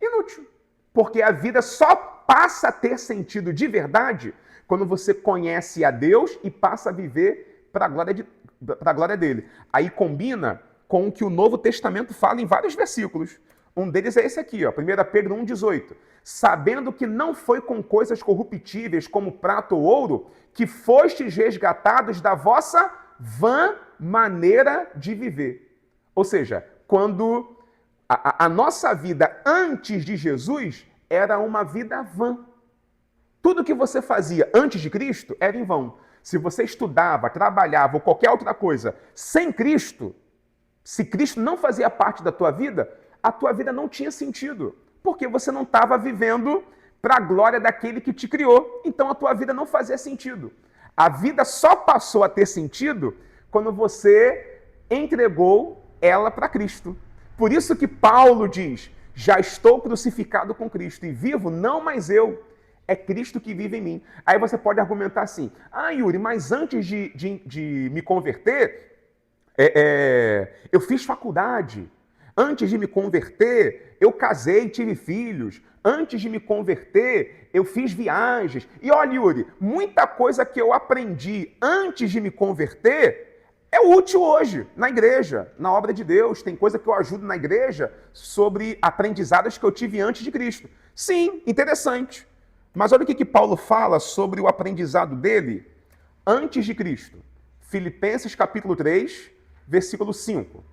inútil. Porque a vida só passa a ter sentido de verdade quando você conhece a Deus e passa a viver para a glória dele. Aí combina com o que o Novo Testamento fala em vários versículos. Um deles é esse aqui, ó, 1 Pedro 1,18. Sabendo que não foi com coisas corruptíveis como prata ou ouro que fostes resgatados da vossa vã maneira de viver. Ou seja, quando a nossa vida antes de Jesus era uma vida vã. Tudo que você fazia antes de Cristo era em vão. Se você estudava, trabalhava ou qualquer outra coisa sem Cristo, se Cristo não fazia parte da tua vida, a tua vida não tinha sentido. Porque você não estava vivendo para a glória daquele que te criou. Então a tua vida não fazia sentido. A vida só passou a ter sentido quando você entregou ela para Cristo. Por isso que Paulo diz, já estou crucificado com Cristo e vivo não mais eu, é Cristo que vive em mim. Aí você pode argumentar assim, Yuri, mas antes de me converter, eu fiz faculdade. Antes de me converter, eu casei e tive filhos. Antes de me converter, eu fiz viagens. E olha, Yuri, muita coisa que eu aprendi antes de me converter É útil hoje, na igreja, na obra de Deus. Tem coisa que eu ajudo na igreja sobre aprendizados que eu tive antes de Cristo. Sim, interessante. Mas olha o que Paulo fala sobre o aprendizado dele antes de Cristo. Filipenses capítulo 3, versículo 5.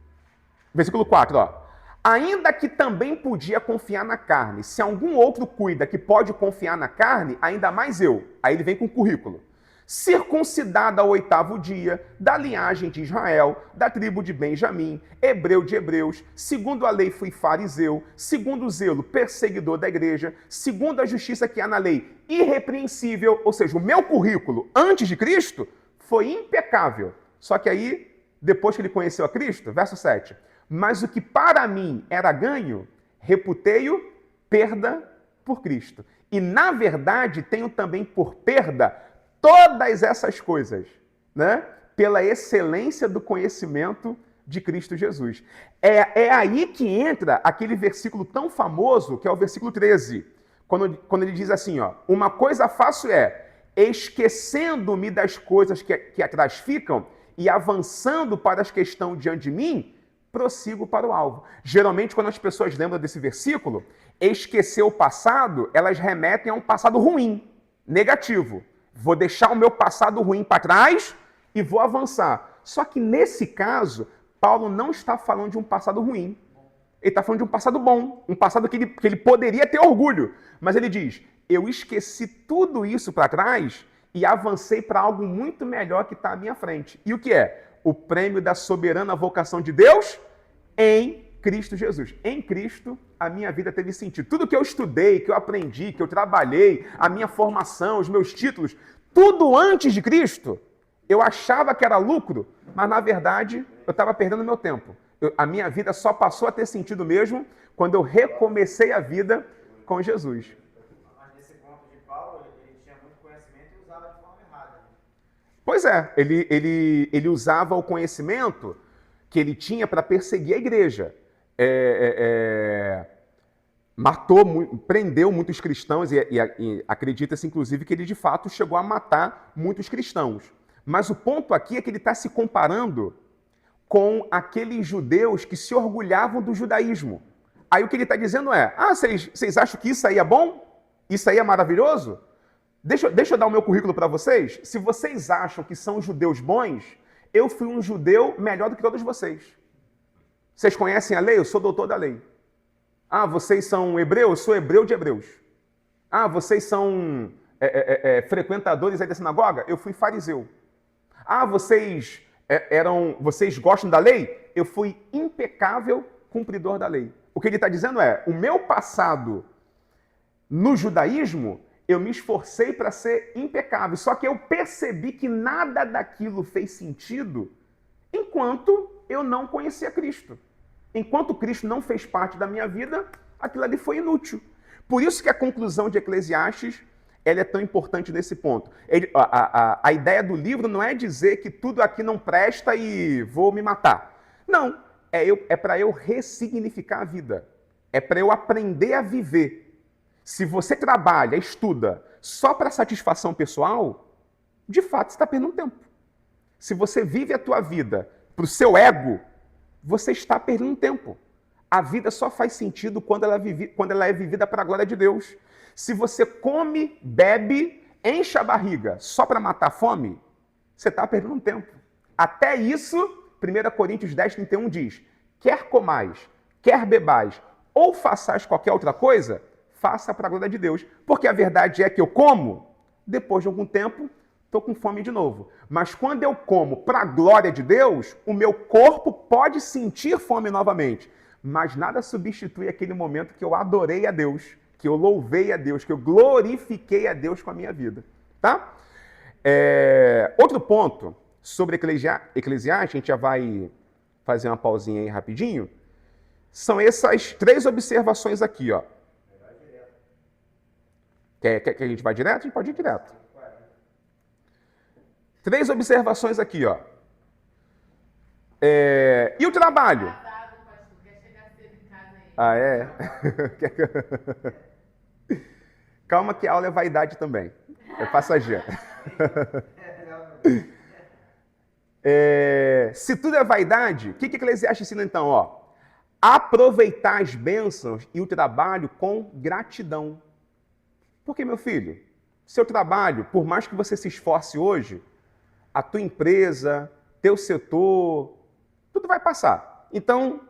Versículo 4, ó. Ainda que também podia confiar na carne. Se algum outro cuida que pode confiar na carne, ainda mais eu. Aí ele vem com o currículo. Circuncidado ao 8º dia, da linhagem de Israel, da tribo de Benjamim, hebreu de hebreus, segundo a lei fui fariseu, segundo o zelo, perseguidor da igreja, segundo a justiça que há na lei, irrepreensível, ou seja, o meu currículo antes de Cristo foi impecável. Só que aí, depois que ele conheceu a Cristo, verso 7, mas o que para mim era ganho, reputei-o perda por Cristo. E na verdade tenho também por perda todas essas coisas, né? Pela excelência do conhecimento de Cristo Jesus. É aí que entra aquele versículo tão famoso, que é o versículo 13, quando ele diz assim, ó, uma coisa faço esquecendo-me das coisas que atrás ficam e avançando para as que estão diante de mim, prossigo para o alvo. Geralmente, quando as pessoas lembram desse versículo, esquecer o passado, elas remetem a um passado ruim, negativo. Vou deixar o meu passado ruim para trás e vou avançar. Só que nesse caso, Paulo não está falando de um passado ruim. Ele está falando de um passado bom, um passado que ele poderia ter orgulho. Mas ele diz, eu esqueci tudo isso para trás e avancei para algo muito melhor que está à minha frente. E o que é? O prêmio da soberana vocação de Deus em Cristo Jesus. Em Cristo, a minha vida teve sentido. Tudo que eu estudei, que eu aprendi, que eu trabalhei, a minha formação, os meus títulos, tudo antes de Cristo, eu achava que era lucro, mas na verdade eu estava perdendo meu tempo. A minha vida só passou a ter sentido mesmo quando eu recomecei a vida com Jesus. Mas nesse ponto de Paulo, ele tinha muito conhecimento e usava de forma errada. Pois é, ele usava o conhecimento que ele tinha para perseguir a igreja. Prendeu muitos cristãos e acredita-se, inclusive, que ele de fato chegou a matar muitos cristãos. Mas o ponto aqui é que ele está se comparando com aqueles judeus que se orgulhavam do judaísmo. Aí o que ele está dizendo é, vocês acham que isso aí é bom? Isso aí é maravilhoso? Deixa eu dar o meu currículo para vocês. Se vocês acham que são judeus bons, eu fui um judeu melhor do que todos vocês. Vocês conhecem a lei? Eu sou doutor da lei. Vocês são hebreus? Eu sou hebreu de hebreus. Vocês são frequentadores aí da sinagoga? Eu fui fariseu. Vocês gostam da lei? Eu fui impecável cumpridor da lei. O que ele está dizendo é, o meu passado no judaísmo, eu me esforcei para ser impecável. Só que eu percebi que nada daquilo fez sentido enquanto eu não conhecia Cristo. Enquanto Cristo não fez parte da minha vida, aquilo ali foi inútil. Por isso que a conclusão de Eclesiastes ela é tão importante nesse ponto. A ideia do livro não é dizer que tudo aqui não presta e vou me matar. Não, é para eu ressignificar a vida. É para eu aprender a viver. Se você trabalha, estuda só para satisfação pessoal, de fato você está perdendo tempo. Se você vive a tua vida para o seu ego, você está perdendo tempo. A vida só faz sentido quando ela é vivida para a glória de Deus. Se você come, bebe, enche a barriga só para matar a fome, você está perdendo tempo. Até isso, 1 Coríntios 10:31 diz, quer comais, quer bebais, ou façais qualquer outra coisa, faça para a glória de Deus. Porque a verdade é que eu como, depois de algum tempo, estou com fome de novo. Mas quando eu como para a glória de Deus, o meu corpo pode sentir fome novamente. Mas nada substitui aquele momento que eu adorei a Deus, que eu louvei a Deus, que eu glorifiquei a Deus com a minha vida. Tá? Outro ponto sobre Eclesiastes, a gente já vai fazer uma pausinha aí rapidinho, são essas 3 observações aqui, ó. Quer que a gente vá direto? A gente pode ir direto. 3 observações aqui, ó. E o trabalho? É? Calma que a aula é vaidade também. É passageira. Se tudo é vaidade, o que Eclesiastes ensina então? Ó, aproveitar as bênçãos e o trabalho com gratidão. Porque, meu filho, seu trabalho, por mais que você se esforce hoje, a tua empresa, teu setor, tudo vai passar. Então,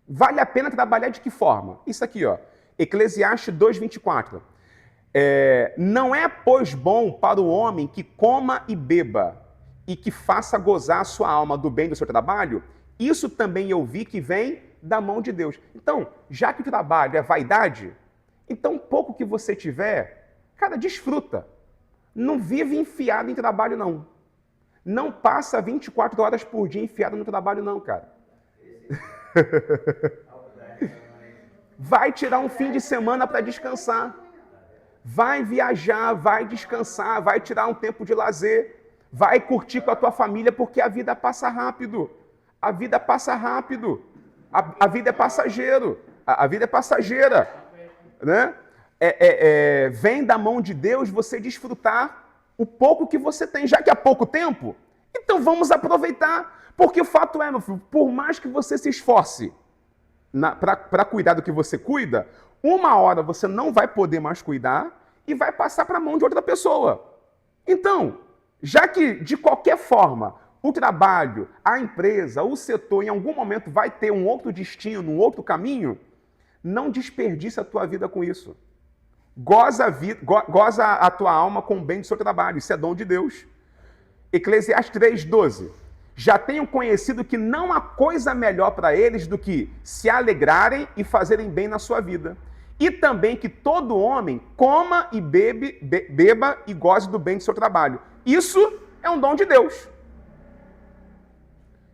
vale a pena trabalhar de que forma? Isso aqui, ó, Eclesiastes 2:24. Não é, pois, bom para o homem que coma e beba e que faça gozar a sua alma do bem do seu trabalho? Isso também eu vi que vem da mão de Deus. Então, já que o trabalho é vaidade, então pouco que você tiver, cara, desfruta. Não vive enfiado em trabalho, não. Não passa 24 horas por dia enfiado no trabalho, não, cara. Vai tirar um fim de semana para descansar. Vai viajar, vai descansar, vai tirar um tempo de lazer. Vai curtir com a tua família, porque a vida passa rápido. A vida passa rápido. A vida é passageiro. A vida é passageira. Né? Vem da mão de Deus você desfrutar o pouco que você tem. Já que há pouco tempo, então vamos aproveitar. Porque o fato é, meu filho, por mais que você se esforce para cuidar do que você cuida, uma hora você não vai poder mais cuidar e vai passar para a mão de outra pessoa. Então, já que de qualquer forma o trabalho, a empresa, o setor em algum momento vai ter um outro destino, um outro caminho, não desperdice a tua vida com isso. Goza a tua alma com o bem do seu trabalho, isso é dom de Deus. Eclesiastes 3:12. Já tenho conhecido que não há coisa melhor para eles do que se alegrarem e fazerem bem na sua vida. E também que todo homem coma e beba e goze do bem do seu trabalho. Isso é um dom de Deus.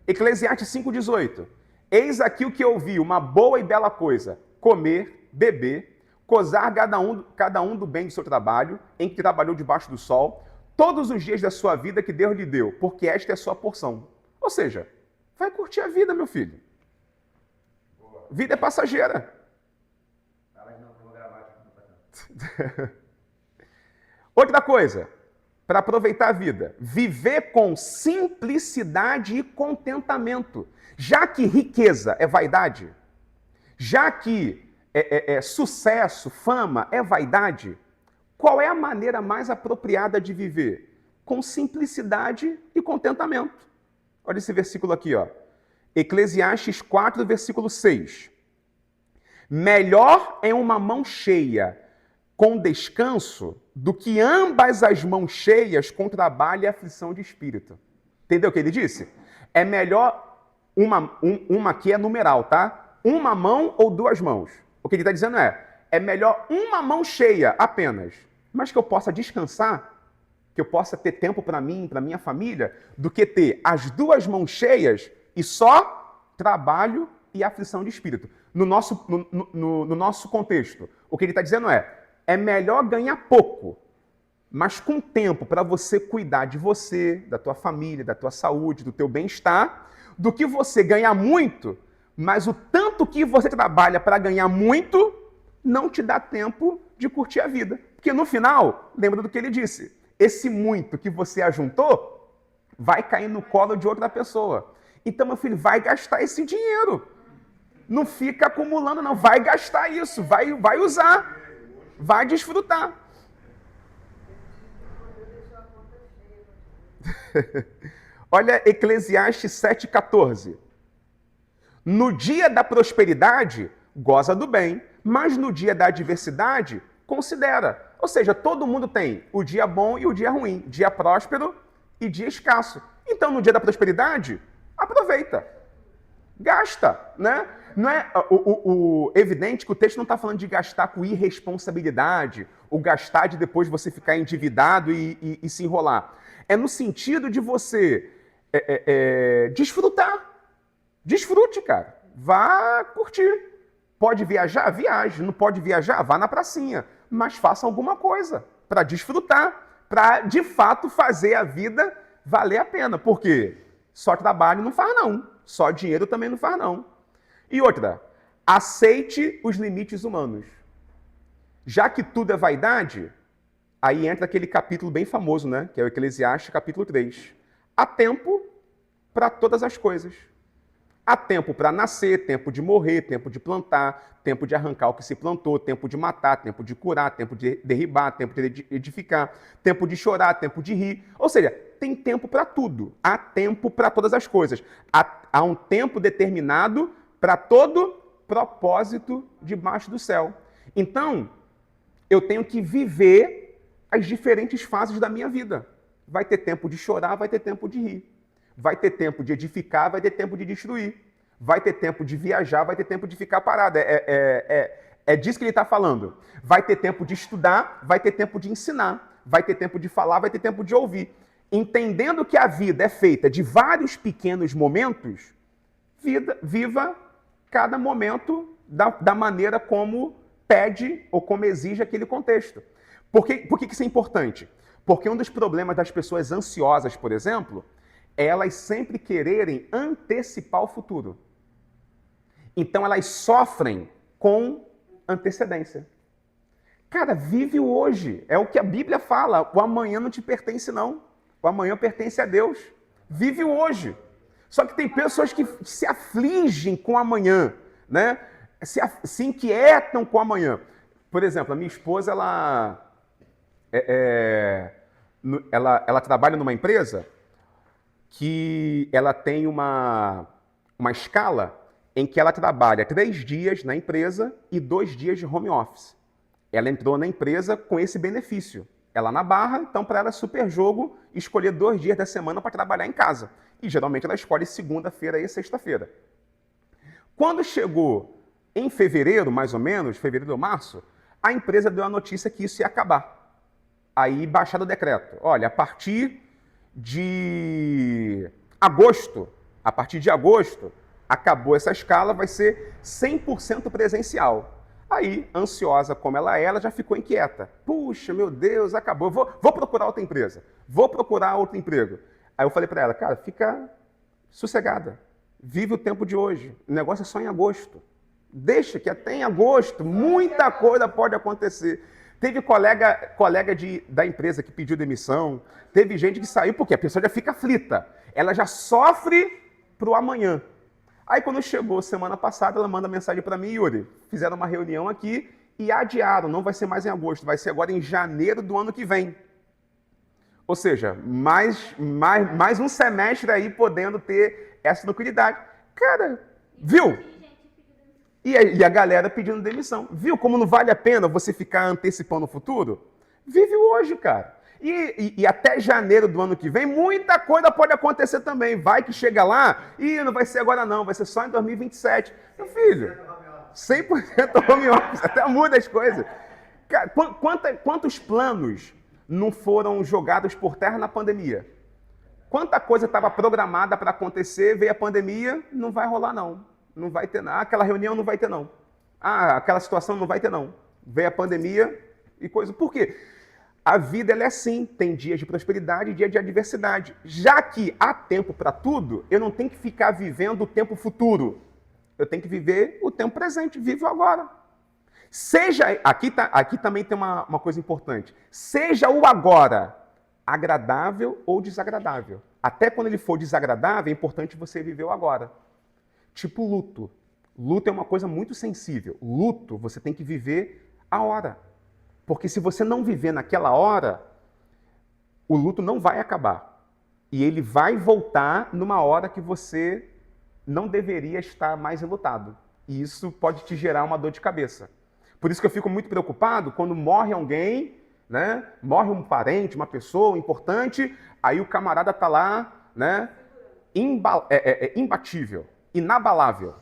Eclesiastes 5:18. Eis aqui o que eu vi, uma boa e bela coisa: comer, beber, gozar cada um do bem do seu trabalho, em que trabalhou debaixo do sol, todos os dias da sua vida que Deus lhe deu, porque esta é a sua porção. Ou seja, vai curtir a vida, meu filho. Vida é passageira. Outra coisa, para aproveitar a vida, viver com simplicidade e contentamento. Já que riqueza é vaidade, já que sucesso, fama é vaidade, qual é a maneira mais apropriada de viver? Com simplicidade e contentamento. Olha esse versículo aqui, ó. Eclesiastes 4, versículo 6. Melhor é uma mão cheia com descanso do que ambas as mãos cheias com trabalho e aflição de espírito. Entendeu o que ele disse? É melhor uma aqui é numeral, tá? Uma mão ou duas mãos. O que ele está dizendo é melhor uma mão cheia apenas, mas que eu possa descansar, que eu possa ter tempo para mim, para minha família, do que ter as duas mãos cheias e só trabalho e aflição de espírito. No nosso contexto, o que ele está dizendo é melhor ganhar pouco, mas com tempo para você cuidar de você, da tua família, da tua saúde, do teu bem-estar, do que você ganhar muito, mas o tanto que você trabalha para ganhar muito não te dá tempo de curtir a vida. Porque no final, lembra do que ele disse, esse muito que você ajuntou vai cair no colo de outra pessoa. Então, meu filho, vai gastar esse dinheiro. Não fica acumulando, não. Vai gastar isso, vai usar, vai desfrutar. Olha Eclesiastes 7,14. No dia da prosperidade, goza do bem, mas no dia da adversidade, considera. Ou seja, todo mundo tem o dia bom e o dia ruim, dia próspero e dia escasso. Então, no dia da prosperidade, aproveita, gasta, né? Não é evidente que o texto não está falando de gastar com irresponsabilidade, ou gastar de depois você ficar endividado e se enrolar. É no sentido de você desfrutar. Desfrute, cara. Vá curtir. Pode viajar? Viaje. Não pode viajar? Vá na pracinha. Mas faça alguma coisa para desfrutar, para de fato fazer a vida valer a pena. Porque só trabalho não faz não. Só dinheiro também não faz não. E outra, aceite os limites humanos. Já que tudo é vaidade, aí entra aquele capítulo bem famoso, né? Que é o Eclesiastes, capítulo 3. Há tempo para todas as coisas. Há tempo para nascer, tempo de morrer, tempo de plantar, tempo de arrancar o que se plantou, tempo de matar, tempo de curar, tempo de derribar, tempo de edificar, tempo de chorar, tempo de rir. Ou seja, tem tempo para tudo. Há tempo para todas as coisas. Há um tempo determinado para todo propósito debaixo do céu. Então, eu tenho que viver as diferentes fases da minha vida. Vai ter tempo de chorar, vai ter tempo de rir. Vai ter tempo de edificar, vai ter tempo de destruir. Vai ter tempo de viajar, vai ter tempo de ficar parado. É disso que ele está falando. Vai ter tempo de estudar, vai ter tempo de ensinar. Vai ter tempo de falar, vai ter tempo de ouvir. Entendendo que a vida é feita de vários pequenos momentos, viva cada momento da maneira como pede ou como exige aquele contexto. Por que isso é importante? Porque um dos problemas das pessoas ansiosas, por exemplo, é elas sempre quererem antecipar o futuro. Então elas sofrem com antecedência. Cara, vive o hoje. É o que a Bíblia fala. O amanhã não te pertence, não. O amanhã pertence a Deus. Vive o hoje. Só que tem pessoas que se afligem com o amanhã, né? Se inquietam com o amanhã. Por exemplo, a minha esposa, ela trabalha numa empresa que ela tem uma escala em que ela trabalha 3 dias na empresa e 2 dias de home office. Ela entrou na empresa com esse benefício. Ela na Barra, então para ela é super jogo escolher 2 dias da semana para trabalhar em casa. E geralmente ela escolhe segunda-feira e sexta-feira. Quando chegou em fevereiro, mais ou menos, fevereiro ou março, a empresa deu a notícia que isso ia acabar. Aí baixaram o decreto. Olha, a partir de agosto, acabou essa escala, vai ser 100% presencial. Aí, ansiosa como ela já ficou inquieta. Puxa, meu Deus, acabou. Vou procurar outra empresa. Vou procurar outro emprego. Aí eu falei para ela, cara, fica sossegada. Vive o tempo de hoje. O negócio é só em agosto. Deixa que até em agosto muita coisa pode acontecer. Teve colega da empresa que pediu demissão. Teve gente que saiu porque a pessoa já fica aflita. Ela já sofre pro amanhã. Aí quando chegou semana passada, ela manda mensagem para mim, Yuri, fizeram uma reunião aqui e adiaram, não vai ser mais em agosto, vai ser agora em janeiro do ano que vem. Ou seja, mais um semestre aí podendo ter essa tranquilidade. Cara, viu? E a galera pedindo demissão. Viu como não vale a pena você ficar antecipando o futuro? Vive hoje, cara. E até janeiro do ano que vem, muita coisa pode acontecer também. Vai que chega lá e não vai ser agora não, vai ser só em 2027. Meu filho, 100% home office, até muda as coisas. Cara, quantos planos não foram jogados por terra na pandemia? Quanta coisa estava programada para acontecer, veio a pandemia, não vai rolar não. Não vai ter nada. Aquela reunião não vai ter não. Aquela situação não vai ter não. Veio a pandemia e coisa. Por quê? A vida ela é assim, tem dias de prosperidade e dia de adversidade. Já que há tempo para tudo, eu não tenho que ficar vivendo o tempo futuro. Eu tenho que viver o tempo presente, vivo agora. Seja, aqui também tem uma coisa importante. Seja o agora agradável ou desagradável. Até quando ele for desagradável, é importante você viver o agora. Tipo luto. Luto é uma coisa muito sensível. Luto, você tem que viver a hora. Porque se você não viver naquela hora, o luto não vai acabar. E ele vai voltar numa hora que você não deveria estar mais enlutado. E isso pode te gerar uma dor de cabeça. Por isso que eu fico muito preocupado quando morre alguém, né? Morre um parente, uma pessoa importante, aí o camarada está lá, né? Imbatível, inabalável.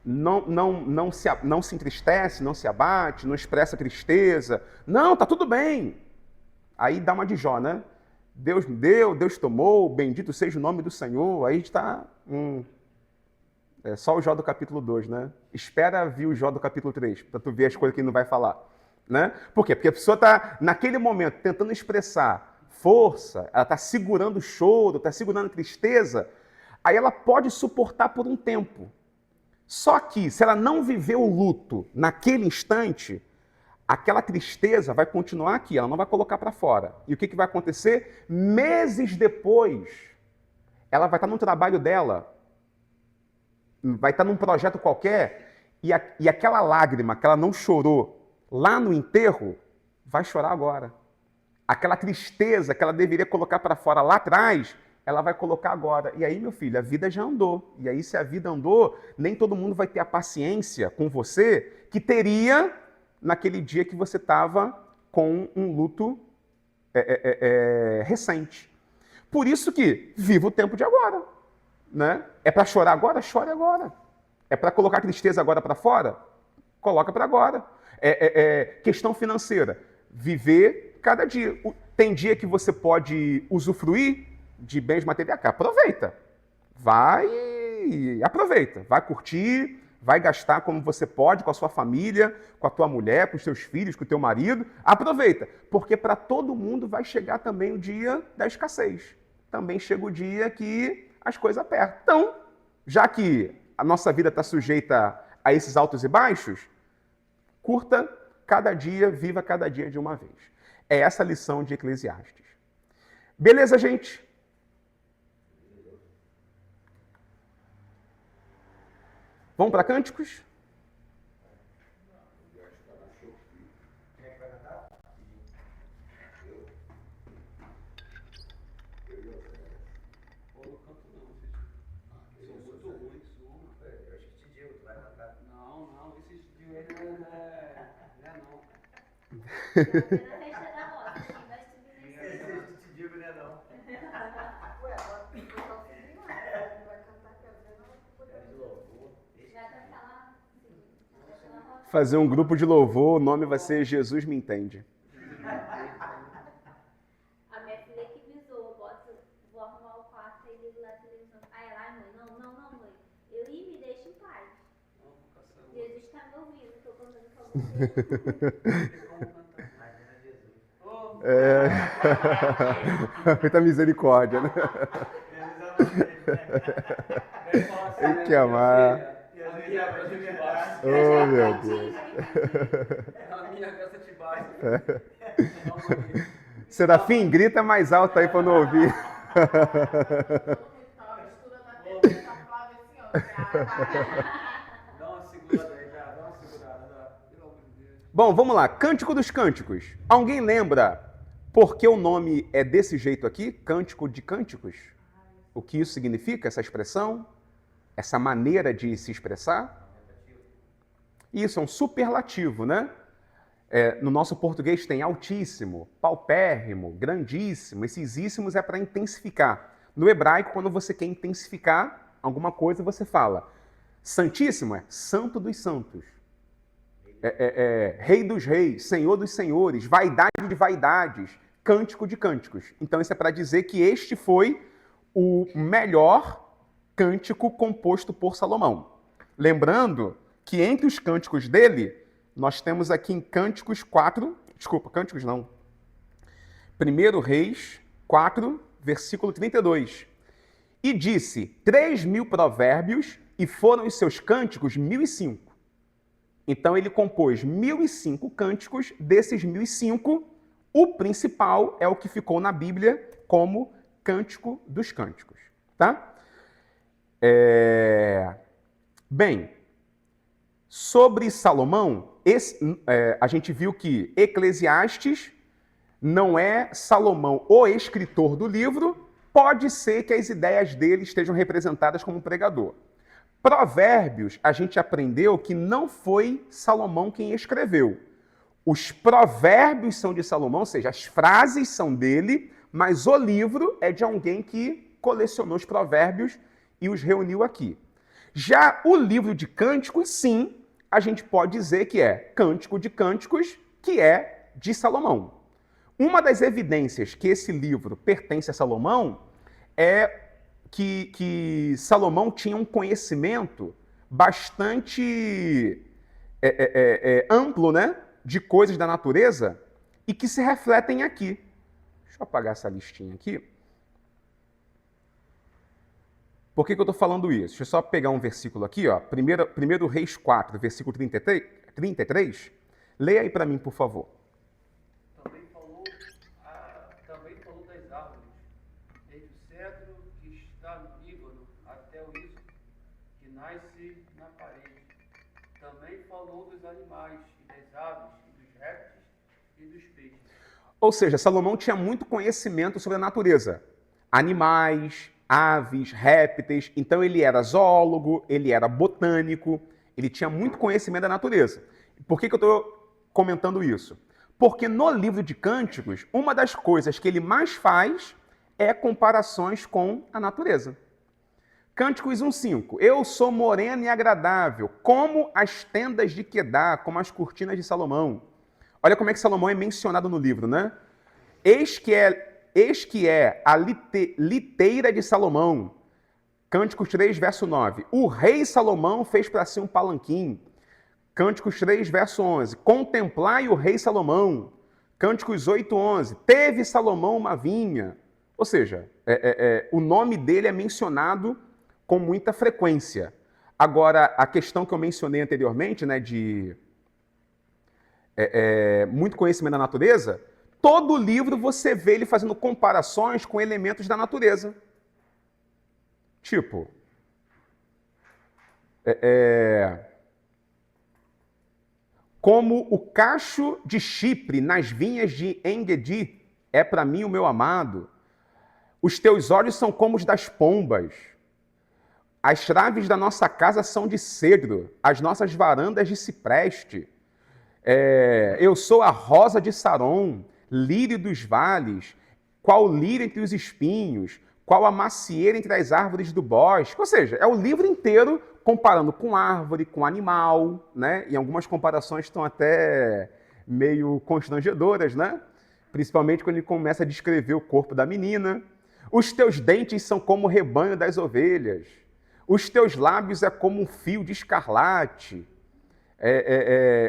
Não se entristece, não se abate, não expressa tristeza. Não, tá tudo bem. Aí dá uma de Jó, né? Deus me deu, Deus tomou, bendito seja o nome do Senhor. Aí a gente está... É só o Jó do capítulo 2, né? Espera vir o Jó do capítulo 3, para tu ver as coisas que ele não vai falar. Né? Por quê? Porque a pessoa está, naquele momento, tentando expressar força, ela está segurando o choro, está segurando a tristeza, aí ela pode suportar por um tempo. Só que, se ela não viver o luto naquele instante, aquela tristeza vai continuar aqui, ela não vai colocar para fora. E o que vai acontecer? Meses depois, ela vai estar no trabalho dela, vai estar num projeto qualquer, e aquela lágrima que ela não chorou lá no enterro, vai chorar agora. Aquela tristeza que ela deveria colocar para fora lá atrás, ela vai colocar agora. E aí, meu filho, a vida já andou. E aí, se a vida andou, nem todo mundo vai ter a paciência com você que teria naquele dia que você estava com um luto recente. Por isso que viva o tempo de agora. Né? É para chorar agora? Chore agora. É para colocar tristeza agora para fora? Coloca para agora. Questão financeira. Viver cada dia. Tem dia que você pode usufruir de bens materiais. Aproveita. Aproveita. Vai curtir, vai gastar como você pode com a sua família, com a tua mulher, com os teus filhos, com o teu marido. Aproveita. Porque para todo mundo vai chegar também o dia da escassez. Também chega o dia que as coisas apertam. Então, já que a nossa vida está sujeita a esses altos e baixos, curta cada dia, viva cada dia de uma vez. É essa a lição de Eclesiastes. Beleza, gente? Vamos para Cânticos? Na festa da roça, quem vai subir nesse Eu te digo, né, não? Ué, agora tem que botar o filhinho lá. Vai cantar quebrando, já canta lá, na festa da roça. Fazer um grupo de louvor, o nome vai ser Jesus Me Entende. A minha filha que visou, vou arrumar o quarto e ligo lá a televisão. Aí ela, ai mãe, não, mãe. Me deixa em paz. Jesus está me ouvindo, estou contando com você. Muita misericórdia, né? Tem que amar. Oh, meu Deus. A minha graça te basta. Serafim, grita mais alto aí para não ouvir. Mistura na TV, tá Flávia assim, ó. Dá uma segurada aí, já. Dá uma segurada. Pelo amor de Deus. Bom, vamos lá. Cântico dos Cânticos. Alguém lembra por que o nome é desse jeito aqui? Cântico de Cânticos? O que isso significa, essa expressão? Essa maneira de se expressar? Isso é um superlativo, né? No nosso português tem altíssimo, paupérrimo, grandíssimo. Esses íssimos é para intensificar. No hebraico, quando você quer intensificar alguma coisa, você fala santíssimo, é santo dos santos. Rei dos reis, senhor dos senhores, vaidade de vaidades, cântico de cânticos. Então isso é para dizer que este foi o melhor cântico composto por Salomão. Lembrando que entre os cânticos dele, nós temos aqui em Cânticos 4, Cânticos não, 1 Reis 4, versículo 32. E disse 3.000 provérbios e foram os seus cânticos 1.005. Então ele compôs 1.005 cânticos, desses 1.005, o principal é o que ficou na Bíblia como Cântico dos Cânticos. Tá? Bem, sobre Salomão, a gente viu que Eclesiastes não é Salomão o escritor do livro, pode ser que as ideias dele estejam representadas como pregador. Provérbios, a gente aprendeu que não foi Salomão quem escreveu. Os provérbios são de Salomão, ou seja, as frases são dele, mas o livro é de alguém que colecionou os provérbios e os reuniu aqui. Já o livro de Cânticos, sim, a gente pode dizer que é Cântico de Cânticos, que é de Salomão. Uma das evidências que esse livro pertence a Salomão é que Salomão tinha um conhecimento bastante amplo, né, de coisas da natureza e que se refletem aqui. Deixa eu apagar essa listinha aqui. Por que eu estou falando isso? Deixa eu só pegar um versículo aqui, ó. 1 Reis 4, versículo 33. Leia aí para mim, por favor. Também falou das árvores, desde o cedro que está falou dos animais, das aves, dos répteis e dos peixes. Ou seja, Salomão tinha muito conhecimento sobre a natureza. Animais, aves, répteis. Então ele era zoólogo, ele era botânico, ele tinha muito conhecimento da natureza. Por que eu estou comentando isso? Porque no livro de Cânticos, uma das coisas que ele mais faz é comparações com a natureza. Cânticos 1:5. Eu sou moreno e agradável, como as tendas de Quedar, como as cortinas de Salomão. Olha como é que Salomão é mencionado no livro, né? Eis que é a liteira de Salomão. Cânticos 3, verso 9. O rei Salomão fez para si um palanquim. Cânticos 3, verso 11. Contemplai o rei Salomão. Cânticos 8, 11. Teve Salomão uma vinha. Ou seja, o nome dele é mencionado com muita frequência. Agora, a questão que eu mencionei anteriormente, né, de muito conhecimento da natureza, todo livro você vê ele fazendo comparações com elementos da natureza. Tipo, como o cacho de Chipre nas vinhas de Engedi é para mim o meu amado. Os teus olhos são como os das pombas. As traves da nossa casa são de cedro, as nossas varandas de cipreste. Eu sou a rosa de Saron, lírio dos vales, qual lírio entre os espinhos, qual a macieira entre as árvores do bosque. Ou seja, é o livro inteiro comparando com árvore, com animal, né? E algumas comparações estão até meio constrangedoras, né? Principalmente quando ele começa a descrever o corpo da menina. Os teus dentes são como o rebanho das ovelhas. Os teus lábios é como um fio de escarlate.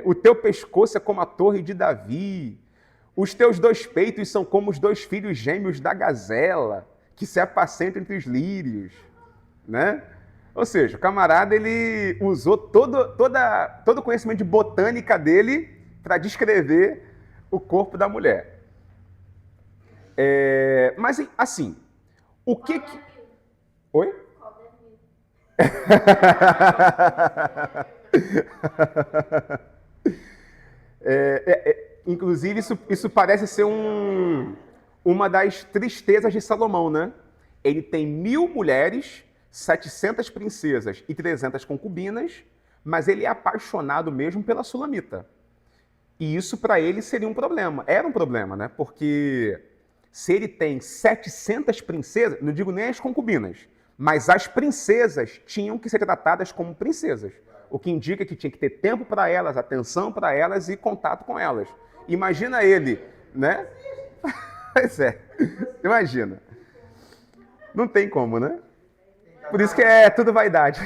O teu pescoço é como a torre de Davi. Os teus dois peitos são como os dois filhos gêmeos da gazela, que se apacentam entre os lírios, né? Ou seja, o camarada ele usou todo o conhecimento de botânica dele para descrever o corpo da mulher. Mas assim, o que... Oi? Inclusive, isso parece ser uma das tristezas de Salomão, né? Ele tem 1000 mulheres, 700 princesas e 300 concubinas, mas ele é apaixonado mesmo pela Sulamita. E isso para ele seria um problema. Era um problema, né? Porque se ele tem 700 princesas, não digo nem as concubinas, mas as princesas tinham que ser tratadas como princesas. O que indica que tinha que ter tempo para elas, atenção para elas e contato com elas. Imagina ele, né? Pois é, imagina. Não tem como, né? Por isso que é tudo vaidade.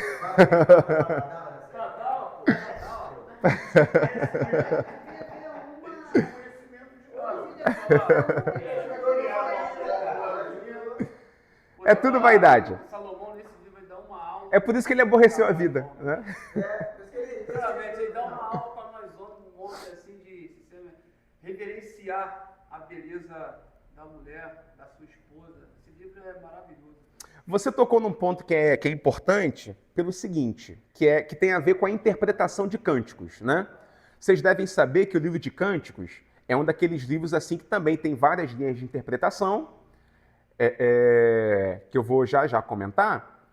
É tudo vaidade. Salomão nesse livro vai dar uma aula. É por isso que ele aborreceu a vida, né? Realmente, ele dá uma aula para nós homens assim de reverenciar a beleza da mulher, da sua esposa. Esse livro é maravilhoso. Você tocou num ponto que é importante pelo seguinte, que tem a ver com a interpretação de cânticos, né? Vocês devem saber que o livro de Cânticos é um daqueles livros assim que também tem várias linhas de interpretação, que eu vou já comentar.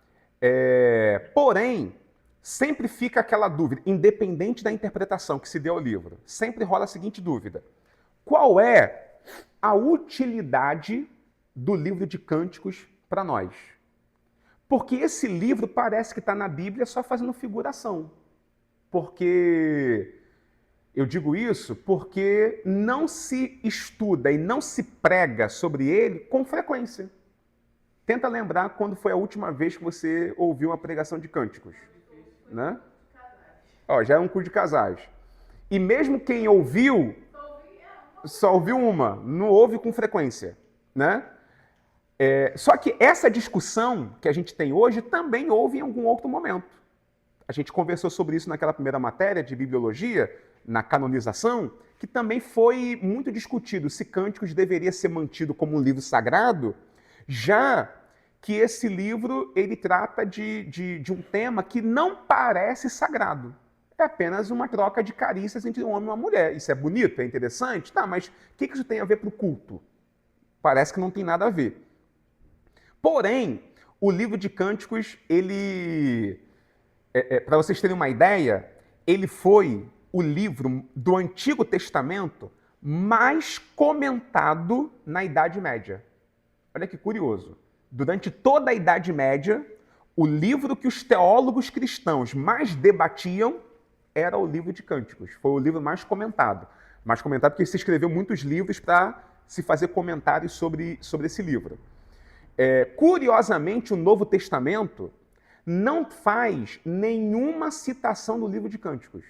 Porém, sempre fica aquela dúvida, independente da interpretação que se dê ao livro, sempre rola a seguinte dúvida: qual é a utilidade do livro de Cânticos para nós? Porque esse livro parece que está na Bíblia só fazendo figuração. Porque eu digo isso porque não se estuda e não se prega sobre ele com frequência. Tenta lembrar quando foi a última vez que você ouviu uma pregação de Cânticos, né? Ó, já é um culto de casais. E mesmo quem ouviu, só ouviu uma, não ouve com frequência, né? Só que essa discussão que a gente tem hoje também houve em algum outro momento. A gente conversou sobre isso naquela primeira matéria de bibliologia, na canonização, que também foi muito discutido se Cânticos deveria ser mantido como um livro sagrado, já que esse livro ele trata de um tema que não parece sagrado. é apenas uma troca de carícias entre um homem e uma mulher. Isso é bonito, é interessante? Tá, mas o que isso tem a ver para o culto? Parece que não tem nada a ver. Porém, o livro de Cânticos, ele, para vocês terem uma ideia, ele foi o livro do Antigo Testamento mais comentado na Idade Média. Olha que curioso. Durante toda a Idade Média, o livro que os teólogos cristãos mais debatiam era o livro de Cânticos. Foi o livro mais comentado. Mais comentado porque se escreveu muitos livros para se fazer comentários sobre esse livro. Curiosamente, o Novo Testamento não faz nenhuma citação do livro de Cânticos.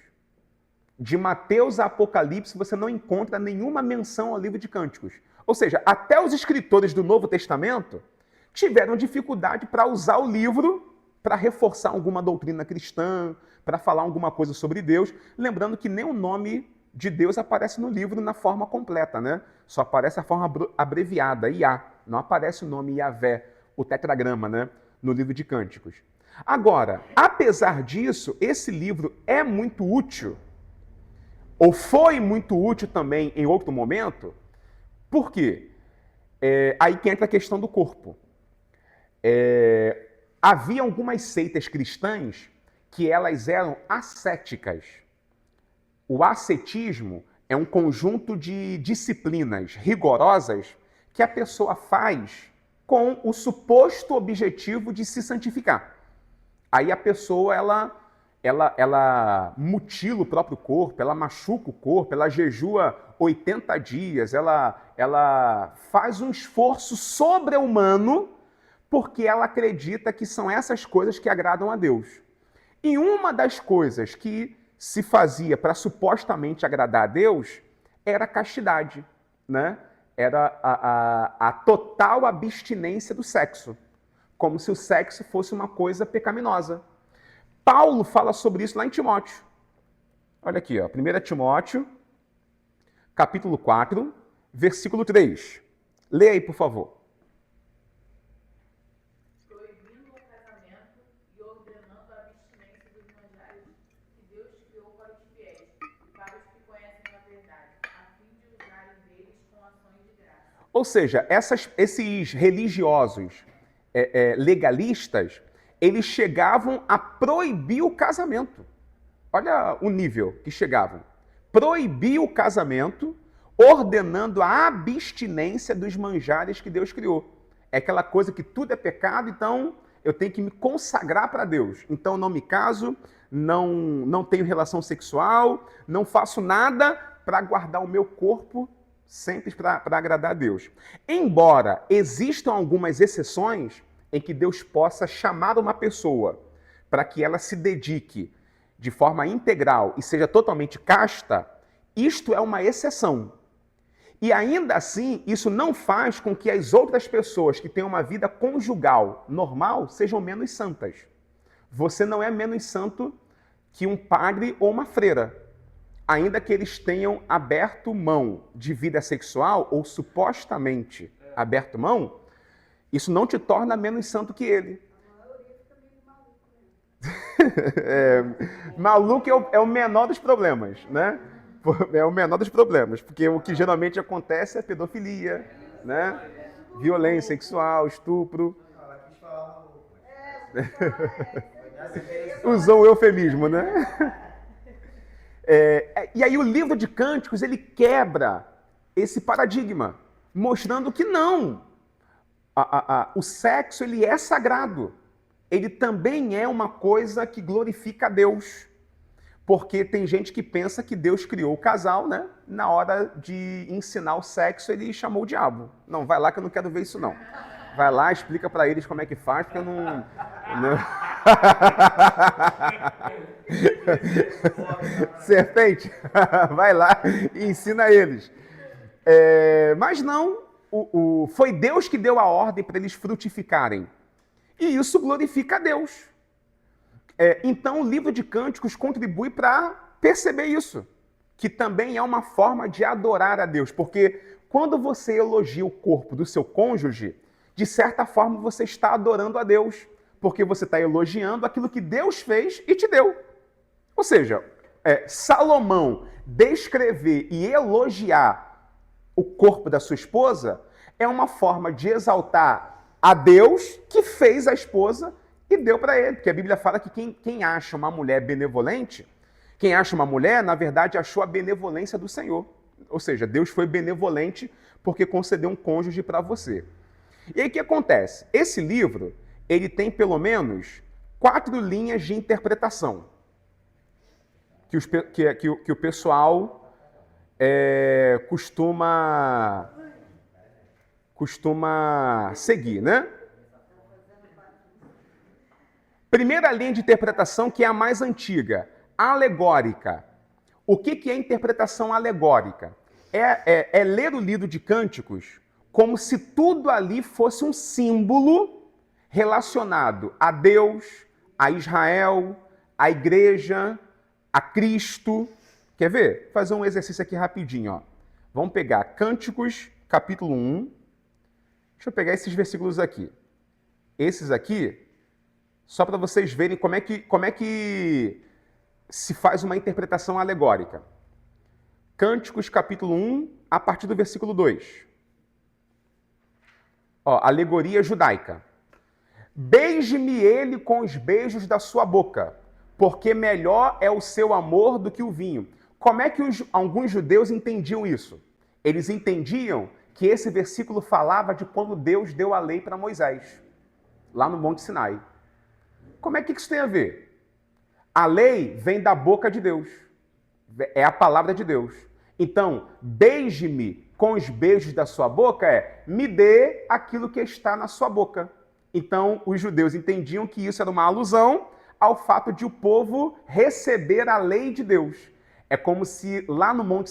De Mateus a Apocalipse, você não encontra nenhuma menção ao livro de Cânticos. Ou seja, até os escritores do Novo Testamento tiveram dificuldade para usar o livro para reforçar alguma doutrina cristã, para falar alguma coisa sobre Deus, lembrando que nem o nome de Deus aparece no livro na forma completa, né? Só aparece a forma abreviada, Iá. Não aparece o nome Iavé, o tetragrama, né? No livro de Cânticos. Agora, apesar disso, esse livro é muito útil, ou foi muito útil também em outro momento. Por quê? Aí que entra a questão do corpo. Havia algumas seitas cristãs que elas eram ascéticas. O ascetismo é um conjunto de disciplinas rigorosas que a pessoa faz com o suposto objetivo de se santificar. Aí a pessoa, ela mutila o próprio corpo, ela machuca o corpo, ela jejua 80 dias, ela faz um esforço sobre-humano porque ela acredita que são essas coisas que agradam a Deus. E uma das coisas que se fazia para supostamente agradar a Deus era a castidade, né? Era a total abstinência do sexo, como se o sexo fosse uma coisa pecaminosa. Paulo fala sobre isso lá em Timóteo. Olha aqui, ó, 1 Timóteo, capítulo 4, versículo 3. Leia aí, por favor. Proibindo o casamento e ordenando a abstinência dos manjares que Deus criou para os fiéis e para os que conhecem a verdade, a fim de usarem deles com ações de graça. Ou seja, esses religiosos legalistas, eles chegavam a proibir o casamento. Olha o nível que chegavam. Proibir o casamento, ordenando a abstinência dos manjares que Deus criou. É aquela coisa que tudo é pecado, então eu tenho que me consagrar para Deus. Então não me caso, não tenho relação sexual, não faço nada para guardar o meu corpo sempre para agradar a Deus. Embora existam algumas exceções em que Deus possa chamar uma pessoa para que ela se dedique de forma integral e seja totalmente casta, isto é uma exceção. E ainda assim, isso não faz com que as outras pessoas que têm uma vida conjugal normal sejam menos santas. Você não é menos santo que um padre ou uma freira. Ainda que eles tenham aberto mão de vida sexual, ou supostamente aberto mão, isso não te torna menos santo que ele. Maluco é o menor dos problemas, né? É o menor dos problemas, porque o que geralmente acontece é pedofilia, né? Violência sexual, estupro. Usou o eufemismo, né? E aí o livro de Cânticos, ele quebra esse paradigma, mostrando que não. O sexo, ele é sagrado. Ele também é uma coisa que glorifica a Deus. Porque tem gente que pensa que Deus criou o casal, né? Na hora de ensinar o sexo, ele chamou o diabo. Não, vai lá que eu não quero ver isso, não. Vai lá, explica para eles como é que faz, porque eu não... Serpente, vai lá e ensina eles. Mas não, foi Deus que deu a ordem para eles frutificarem. E isso glorifica a Deus. Então o livro de Cânticos contribui para perceber isso, que também é uma forma de adorar a Deus, porque quando você elogia o corpo do seu cônjuge, de certa forma você está adorando a Deus, porque você está elogiando aquilo que Deus fez e te deu. Ou seja, Salomão descrever e elogiar o corpo da sua esposa é uma forma de exaltar a Deus que fez a esposa e deu para ele. Porque a Bíblia fala que quem acha uma mulher benevolente, quem acha uma mulher, na verdade, achou a benevolência do Senhor. Ou seja, Deus foi benevolente porque concedeu um cônjuge para você. E aí o que acontece? Esse livro, ele tem pelo menos 4 linhas de interpretação que o pessoal costuma seguir, né? Primeira linha de interpretação, que é a mais antiga, alegórica. O que é interpretação alegórica? É ler o livro de Cânticos como se tudo ali fosse um símbolo relacionado a Deus, a Israel, a igreja, a Cristo. Quer ver? Vou fazer um exercício aqui rapidinho. Ó. Vamos pegar Cânticos, capítulo 1. Deixa eu pegar esses versículos aqui. Esses aqui, só para vocês verem como é que se faz uma interpretação alegórica. Cânticos, capítulo 1, a partir do versículo 2. Ó, alegoria judaica. Beije-me ele com os beijos da sua boca, porque melhor é o seu amor do que o vinho. Como é que alguns judeus entendiam isso? Eles entendiam que esse versículo falava de quando Deus deu a lei para Moisés, lá no Monte Sinai. Como é que isso tem a ver? A lei vem da boca de Deus. É a palavra de Deus. Então, beije-me com os beijos da sua boca me dê aquilo que está na sua boca. Então, os judeus entendiam que isso era uma alusão ao fato de o povo receber a lei de Deus. É como se lá no Monte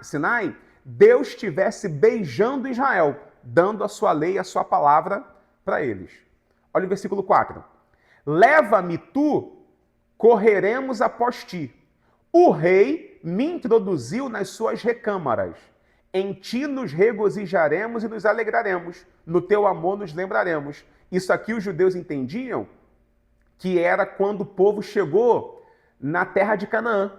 Sinai, Deus estivesse beijando Israel, dando a sua lei, a sua palavra para eles. Olha o versículo 4. Leva-me tu, correremos após ti. O rei me introduziu nas suas recâmaras. Em ti nos regozijaremos e nos alegraremos. No teu amor nos lembraremos. Isso aqui os judeus entendiam que era quando o povo chegou na terra de Canaã.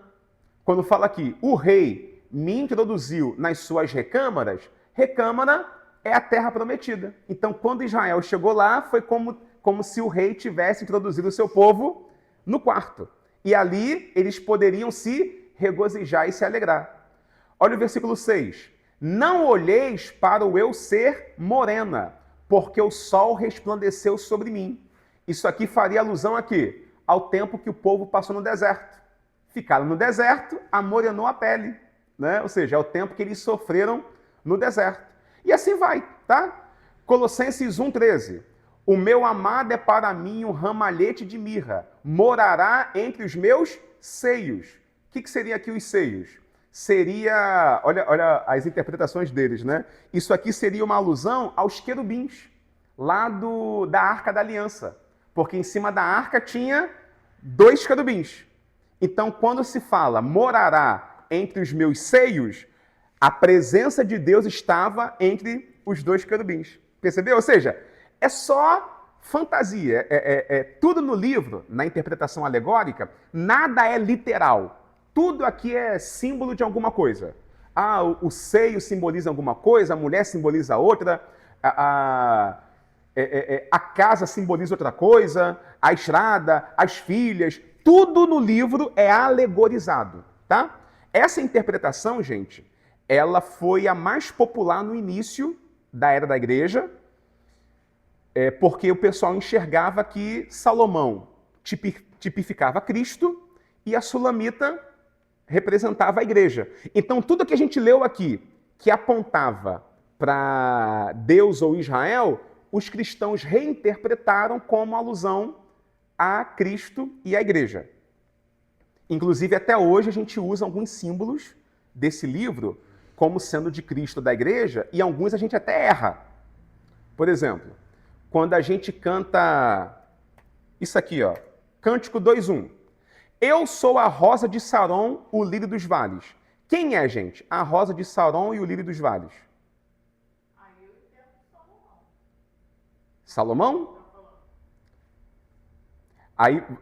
Quando fala aqui, o rei me introduziu nas suas recâmaras, recâmara é a terra prometida. Então, quando Israel chegou lá, foi como se o rei tivesse introduzido o seu povo no quarto. E ali eles poderiam se regozijar e se alegrar. Olha o versículo 6. Não olheis para o eu ser morena, porque o sol resplandeceu sobre mim. Isso aqui faria alusão a quê? Ao tempo que o povo passou no deserto. Ficaram no deserto, amorenou a pele. Né? Ou seja, é o tempo que eles sofreram no deserto. E assim vai, tá? Colossenses 1,13. O meu amado é para mim um ramalhete de mirra, morará entre os meus seios. O que seria aqui os seios? Seria, olha as interpretações deles, né? Isso aqui seria uma alusão aos querubins, lá da Arca da Aliança. Porque em cima da arca tinha 2 querubins. Então, quando se fala morará entre os meus seios, a presença de Deus estava entre os 2 querubins. Percebeu? Ou seja, é só fantasia. Tudo no livro, na interpretação alegórica, nada é literal. Tudo aqui é símbolo de alguma coisa. O seio simboliza alguma coisa, a mulher simboliza outra, a casa simboliza outra coisa, a estrada, as filhas, tudo no livro é alegorizado, tá? Essa interpretação, gente, ela foi a mais popular no início da era da igreja, porque o pessoal enxergava que Salomão tipificava Cristo e a Sulamita representava a igreja. Então, tudo que a gente leu aqui, que apontava para Deus ou Israel, os cristãos reinterpretaram como alusão a Cristo e a igreja. Inclusive, até hoje, a gente usa alguns símbolos desse livro como sendo de Cristo da igreja, e alguns a gente até erra. Por exemplo, quando a gente canta isso aqui, ó, Cântico 2:1. Eu sou a rosa de Saron, o lírio dos vales. Quem é, gente? A rosa de Saron e o lírio dos vales. Aí eu entendo Salomão. Salomão?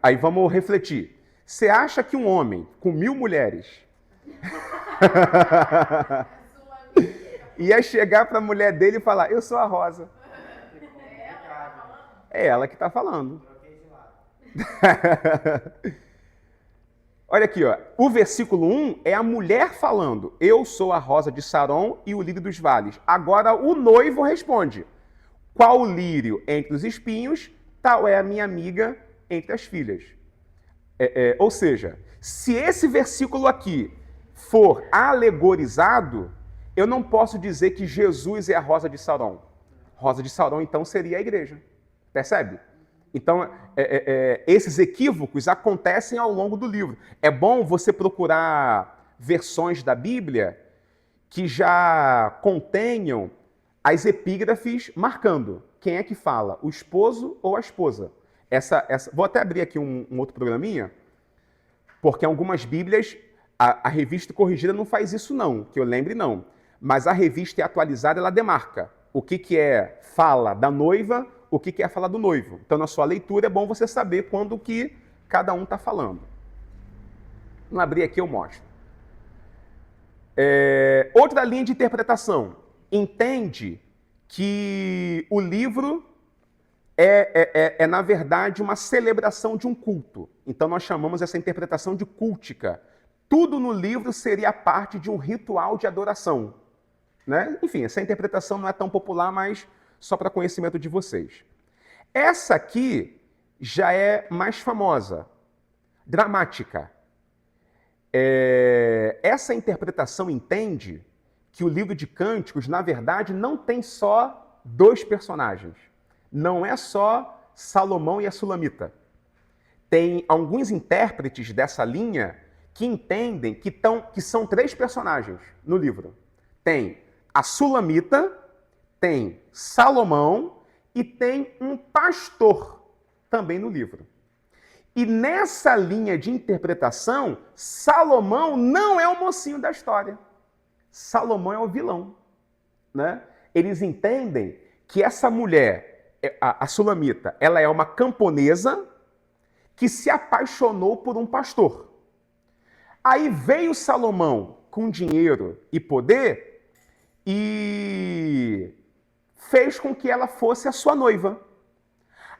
Aí vamos refletir. Você acha que um homem com 1000 mulheres ia chegar para a mulher dele e falar, eu sou a Rosa? É ela que está falando. Olha aqui, ó. O versículo 1 é a mulher falando, eu sou a Rosa de Saron e o lírio dos vales. Agora o noivo responde, qual o lírio entre os espinhos, tal é a minha amiga entre as filhas. Ou seja, se esse versículo aqui for alegorizado, eu não posso dizer que Jesus é a Rosa de Saron. Rosa de Saron, então, seria a igreja. Percebe? Então, esses equívocos acontecem ao longo do livro. É bom você procurar versões da Bíblia que já contenham as epígrafes marcando quem é que fala, o esposo ou a esposa. Vou até abrir aqui um outro programinha, porque algumas Bíblias, a revista corrigida não faz isso não, que eu lembre não. Mas a revista atualizada, ela demarca o que é fala da noiva, o que é fala do noivo. Então, na sua leitura, é bom você saber quando que cada um está falando. Vamos abrir aqui, eu mostro. Outra linha de interpretação. Entende que o livro na verdade, uma celebração de um culto. Então, nós chamamos essa interpretação de cultica. Tudo no livro seria parte de um ritual de adoração. Né? Enfim, essa interpretação não é tão popular, mas só para conhecimento de vocês. Essa aqui já é mais famosa, dramática. Essa interpretação entende que o livro de Cânticos, na verdade, não tem só 2 personagens. Não é só Salomão e a Sulamita. Tem alguns intérpretes dessa linha que entendem que são 3 personagens no livro. Tem a Sulamita, tem Salomão e tem um pastor também no livro. E nessa linha de interpretação, Salomão não é o mocinho da história. Salomão é o vilão. Né? Eles entendem que essa mulher, a Sulamita, ela é uma camponesa que se apaixonou por um pastor. Aí veio Salomão com dinheiro e poder e fez com que ela fosse a sua noiva.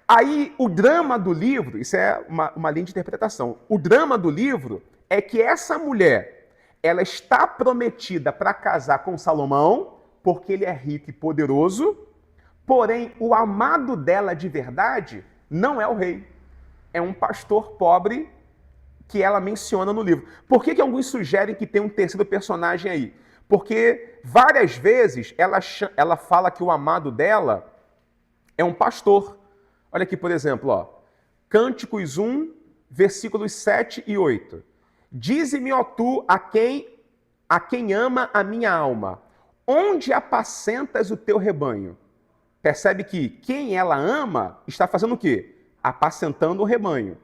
Aí o drama do livro, isso é uma linha de interpretação, o drama do livro é que essa mulher, ela está prometida para casar com Salomão, porque ele é rico e poderoso, porém o amado dela de verdade não é o rei, é um pastor pobre que ela menciona no livro. Por que alguns sugerem que tem um terceiro personagem aí? Porque várias vezes ela fala que o amado dela é um pastor. Olha aqui, por exemplo, ó, Cânticos 1, versículos 7 e 8. Dize-me, ó tu, a quem ama a minha alma, onde apacentas o teu rebanho? Percebe que quem ela ama está fazendo o quê? Apacentando o rebanho.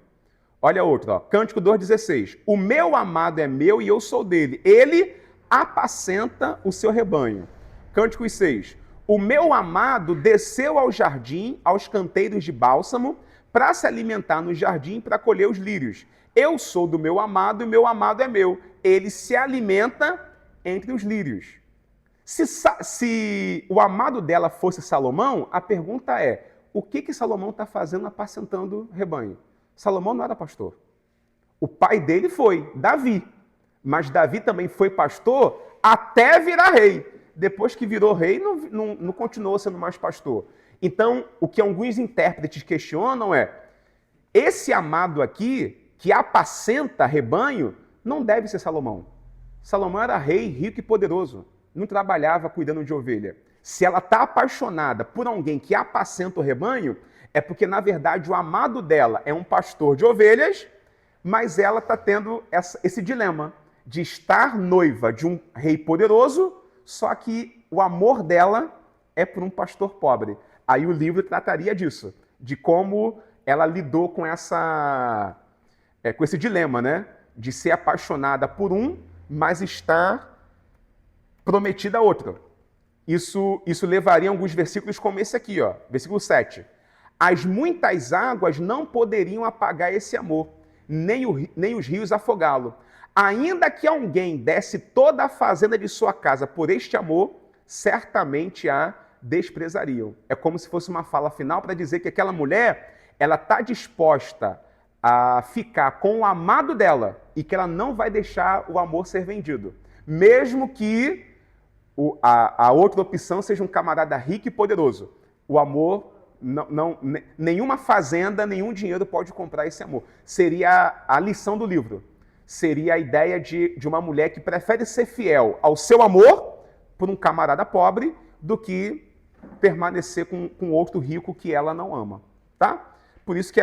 Olha outro, ó, Cântico 2,16. O meu amado é meu e eu sou dele. Ele apacenta o seu rebanho. Cântico 6. O meu amado desceu ao jardim, aos canteiros de bálsamo, para se alimentar no jardim, para colher os lírios. Eu sou do meu amado e meu amado é meu. Ele se alimenta entre os lírios. Se o amado dela fosse Salomão, a pergunta é, o que Salomão está fazendo apacentando o rebanho? Salomão não era pastor. O pai dele foi, Davi. Mas Davi também foi pastor até virar rei. Depois que virou rei, não continuou sendo mais pastor. Então, o que alguns intérpretes questionam é, esse amado aqui, que apacenta rebanho, não deve ser Salomão. Salomão era rei, rico e poderoso. Não trabalhava cuidando de ovelha. Se ela está apaixonada por alguém que apacenta o rebanho, é porque, na verdade, o amado dela é um pastor de ovelhas, mas ela está tendo esse dilema de estar noiva de um rei poderoso, só que o amor dela é por um pastor pobre. Aí o livro trataria disso, de como ela lidou com esse dilema, né? De ser apaixonada por um, mas estar prometida a outro. Isso levaria a alguns versículos como esse aqui, ó, versículo 7. As muitas águas não poderiam apagar esse amor, nem os rios afogá-lo. Ainda que alguém desse toda a fazenda de sua casa por este amor, certamente a desprezariam. É como se fosse uma fala final para dizer que aquela mulher, ela está disposta a ficar com o amado dela e que ela não vai deixar o amor ser vendido. Mesmo que a outra opção seja um camarada rico e poderoso. O amor, nenhuma fazenda, nenhum dinheiro pode comprar esse amor. Seria a lição do livro. Seria a ideia de uma mulher que prefere ser fiel ao seu amor por um camarada pobre do que permanecer com outro rico que ela não ama. Tá? Por isso que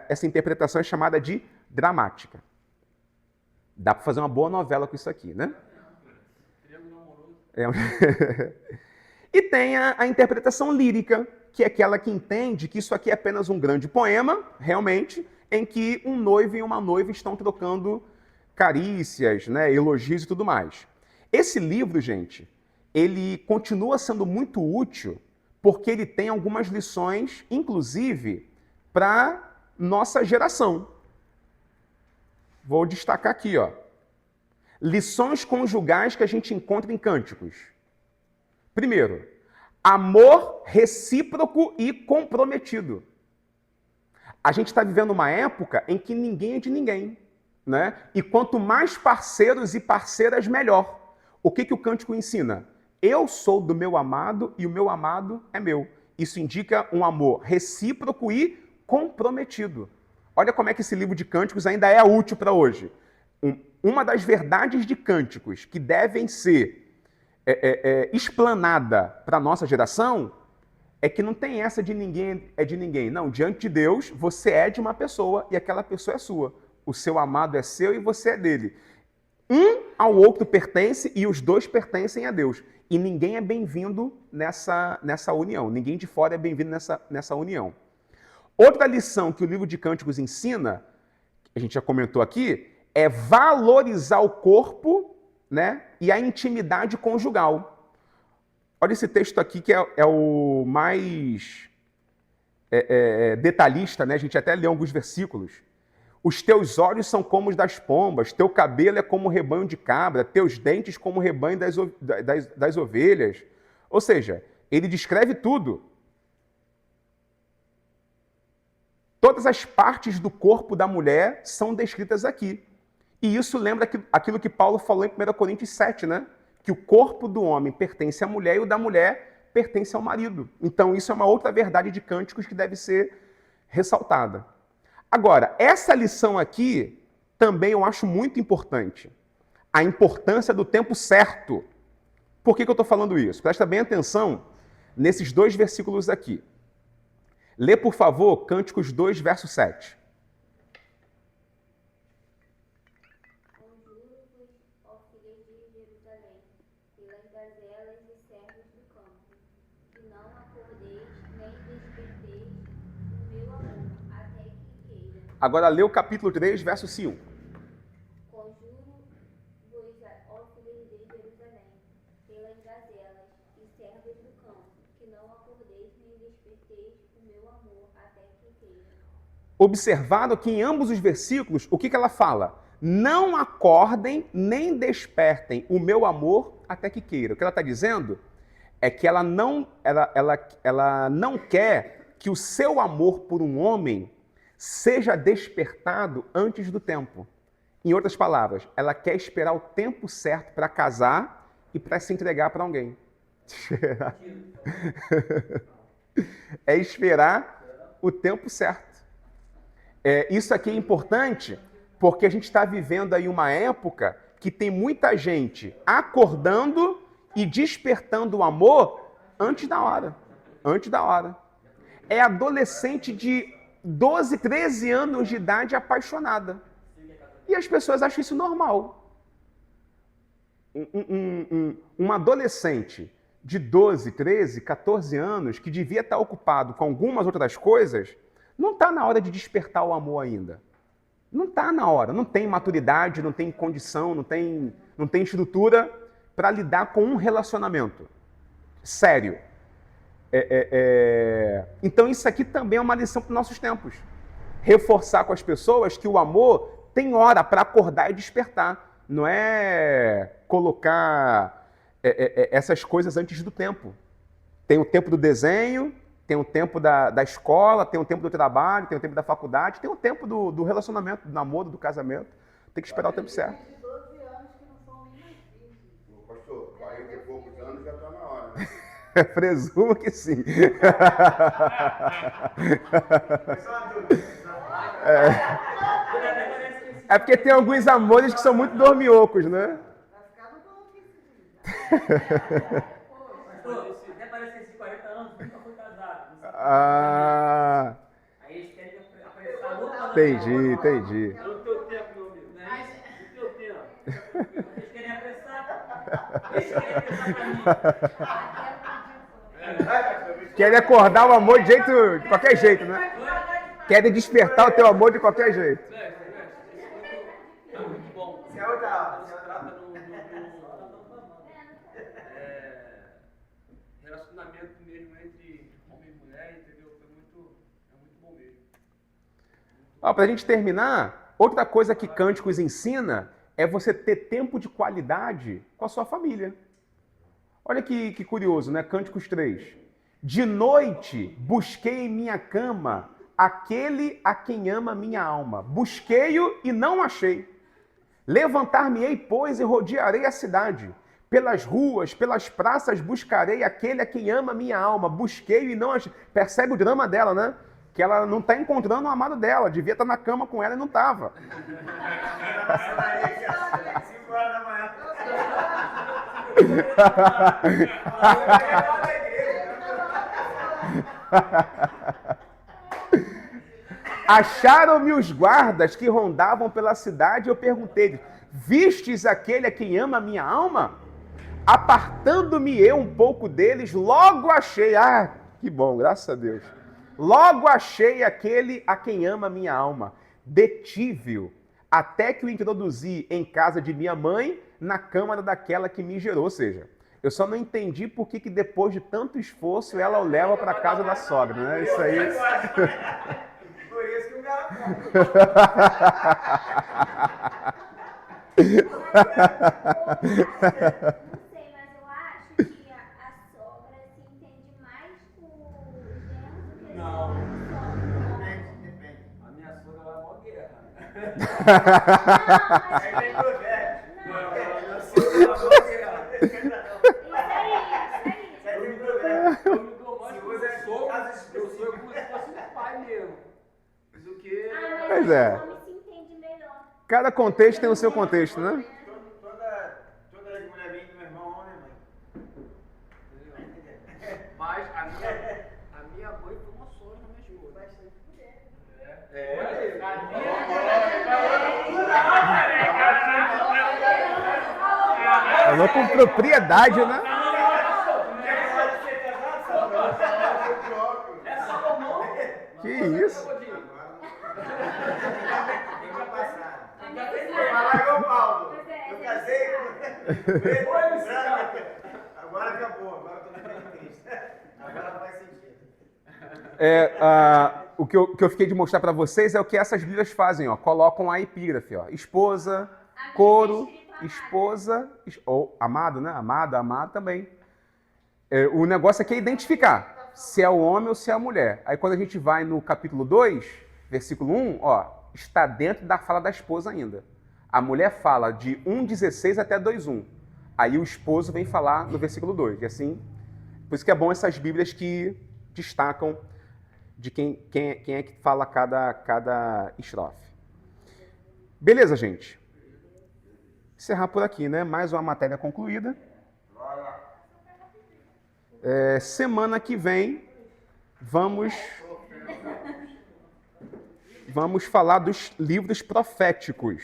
essa interpretação é chamada de dramática. Dá para fazer uma boa novela com isso aqui, né? E tem a interpretação lírica, que é aquela que entende que isso aqui é apenas um grande poema, realmente, em que um noivo e uma noiva estão trocando carícias, né, elogios e tudo mais. Esse livro, gente, ele continua sendo muito útil porque ele tem algumas lições, inclusive, para nossa geração. Vou destacar aqui, ó. Lições conjugais que a gente encontra em Cânticos. Primeiro, amor recíproco e comprometido. A gente está vivendo uma época em que ninguém é de ninguém, né? E quanto mais parceiros e parceiras, melhor. O que o Cântico ensina? Eu sou do meu amado e o meu amado é meu. Isso indica um amor recíproco e comprometido. Olha como é que esse livro de Cânticos ainda é útil para hoje. Uma das verdades de Cânticos que devem ser explanada para a nossa geração é que não tem essa de ninguém é de ninguém. Não, diante de Deus, você é de uma pessoa e aquela pessoa é sua. O seu amado é seu e você é dele. Um ao outro pertence e os dois pertencem a Deus. E ninguém é bem-vindo nessa união. Ninguém de fora é bem-vindo nessa união. Outra lição que o livro de Cânticos ensina, a gente já comentou aqui, é valorizar o corpo, né, e a intimidade conjugal. Olha esse texto aqui que é o mais detalhista, né? A gente até leu alguns versículos. Os teus olhos são como os das pombas, teu cabelo é como o rebanho de cabra, teus dentes como o rebanho das ovelhas. Ou seja, ele descreve tudo. Todas as partes do corpo da mulher são descritas aqui. E isso lembra aquilo que Paulo falou em 1 Coríntios 7, né? Que o corpo do homem pertence à mulher e o da mulher pertence ao marido. Então isso é uma outra verdade de Cânticos que deve ser ressaltada. Agora, essa lição aqui também eu acho muito importante. A importância do tempo certo. Por que eu estou falando isso? Presta bem atenção nesses dois versículos aqui. Lê, por favor, Cânticos 2, verso 7. Conjuro-vos, ó filhas de Jerusalém, pelas gazelas e servos do campo, que não acordeis nem desperteis o meu amor, até que queira. Agora lê o capítulo 3, verso 5. Conjuro-vos, ó filhas de Jerusalém, pelas gazelas e servos do campo, que não acordeis nem desperteis o meu amor, até que queira. Observado que em ambos os versículos, o que ela fala? Não acordem nem despertem o meu amor até que queira. O que ela está dizendo é que ela não quer que o seu amor por um homem seja despertado antes do tempo. Em outras palavras, ela quer esperar o tempo certo para casar e para se entregar para alguém. É esperar o tempo certo. Isso aqui é importante porque a gente está vivendo aí uma época que tem muita gente acordando e despertando o amor antes da hora. Antes da hora. É adolescente de 12, 13 anos de idade apaixonada. E as pessoas acham isso normal. Um adolescente de 12, 13, 14 anos que devia estar ocupado com algumas outras coisas, não está na hora de despertar o amor ainda. Não está na hora. Não tem maturidade, não tem condição, não tem estrutura para lidar com um relacionamento sério. Então isso aqui também é uma lição para os nossos tempos. reforçar com as pessoas que o amor tem hora para acordar e despertar. Não é colocar essas coisas antes do tempo. Tem o tempo do desenho, tem o tempo da escola, tem o tempo do trabalho, tem o tempo da faculdade, tem o tempo do relacionamento, do namoro, do casamento. Tem que esperar o tempo certo. Tem 12 anos que não são nem mais virgens. Ô, pastor, 40 e poucos anos já está na hora, né? Presumo que sim. Foi só uma dúvida. É porque tem alguns amores que são muito dormiocos, né? Vai ficar no bom que Pastor, até parece que esses 40 anos nunca foi casado. Ah, Aí eles querem apressar o casamento. entendi. No teu tempo, meu amigo. Né? No teu tempo. Eles querem apressar. Eles querem apressar pra mim. Querem acordar o amor de qualquer jeito, né? Querem despertar o teu amor de qualquer jeito. É muito bom. Isso é outra aula. Você trata no relacionamento mesmo entre homem e mulher, entendeu? É muito bom mesmo. Para a gente terminar, outra coisa que Cânticos ensina é você ter tempo de qualidade com a sua família. Olha que curioso, né? Cânticos 3. De noite busquei em minha cama aquele a quem ama minha alma. Busquei-o e não achei. Levantar-me-ei, pois, e rodearei a cidade. Pelas ruas, pelas praças buscarei aquele a quem ama minha alma. Busquei-o e não achei. Percebe o drama dela, né? Que ela não está encontrando o amado dela. Devia estar na cama com ela e não estava. 5 horas da manhã. Acharam-me os guardas que rondavam pela cidade e eu perguntei: vistes aquele a quem ama a minha alma? Apartando-me eu um pouco deles, logo achei, que bom, graças a Deus. Logo achei aquele a quem ama a minha alma. Detive-o, até que o introduzi em casa de minha mãe, na câmara daquela que me gerou. Ou seja, eu só não entendi por que depois de tanto esforço ela o leva para casa da sogra, né? Isso aí. Por isso que o cara come. Não sei, mas eu acho que a sogra se entende mais com o genro do que Não. com o sogro. Depende. A minha sogra lá é mó guerra. Aí tem provérbio. Isso aí. Eu me dou mais Se como usa sogro, casos eu sou como se fosse um pai mesmo. Do que... Pois Mas é. o homem se entende melhor. Cada contexto tem o seu contexto, né? Toda mulher vem do meu irmão, homem, mãe. Mas a minha mãe foi uma sogra na minha esposa. bastante mulher. Falou com propriedade, né? É Salomão. Que isso? Vai igual Paulo. Eu casei com preto, Olha esse branco. Agora acabou, agora eu tô na frente de Cristo. Agora faz sentido. O que eu fiquei de mostrar para vocês é o que essas Bíblias fazem, ó. Colocam a epígrafe, ó. Esposa, coro, esposa, ou amado, né? Amado também. O negócio aqui é identificar se é o homem ou se é a mulher. Aí quando a gente vai no capítulo 2, versículo 1, ó, está dentro da fala da esposa ainda. A mulher fala de 1,16 até 2,1. Aí o esposo vem falar no versículo 2. E assim, por isso que é bom essas Bíblias que destacam de quem é que fala cada estrofe. Beleza, gente? Encerrar por aqui, né? Mais uma matéria concluída. Semana que vem vamos falar dos livros proféticos.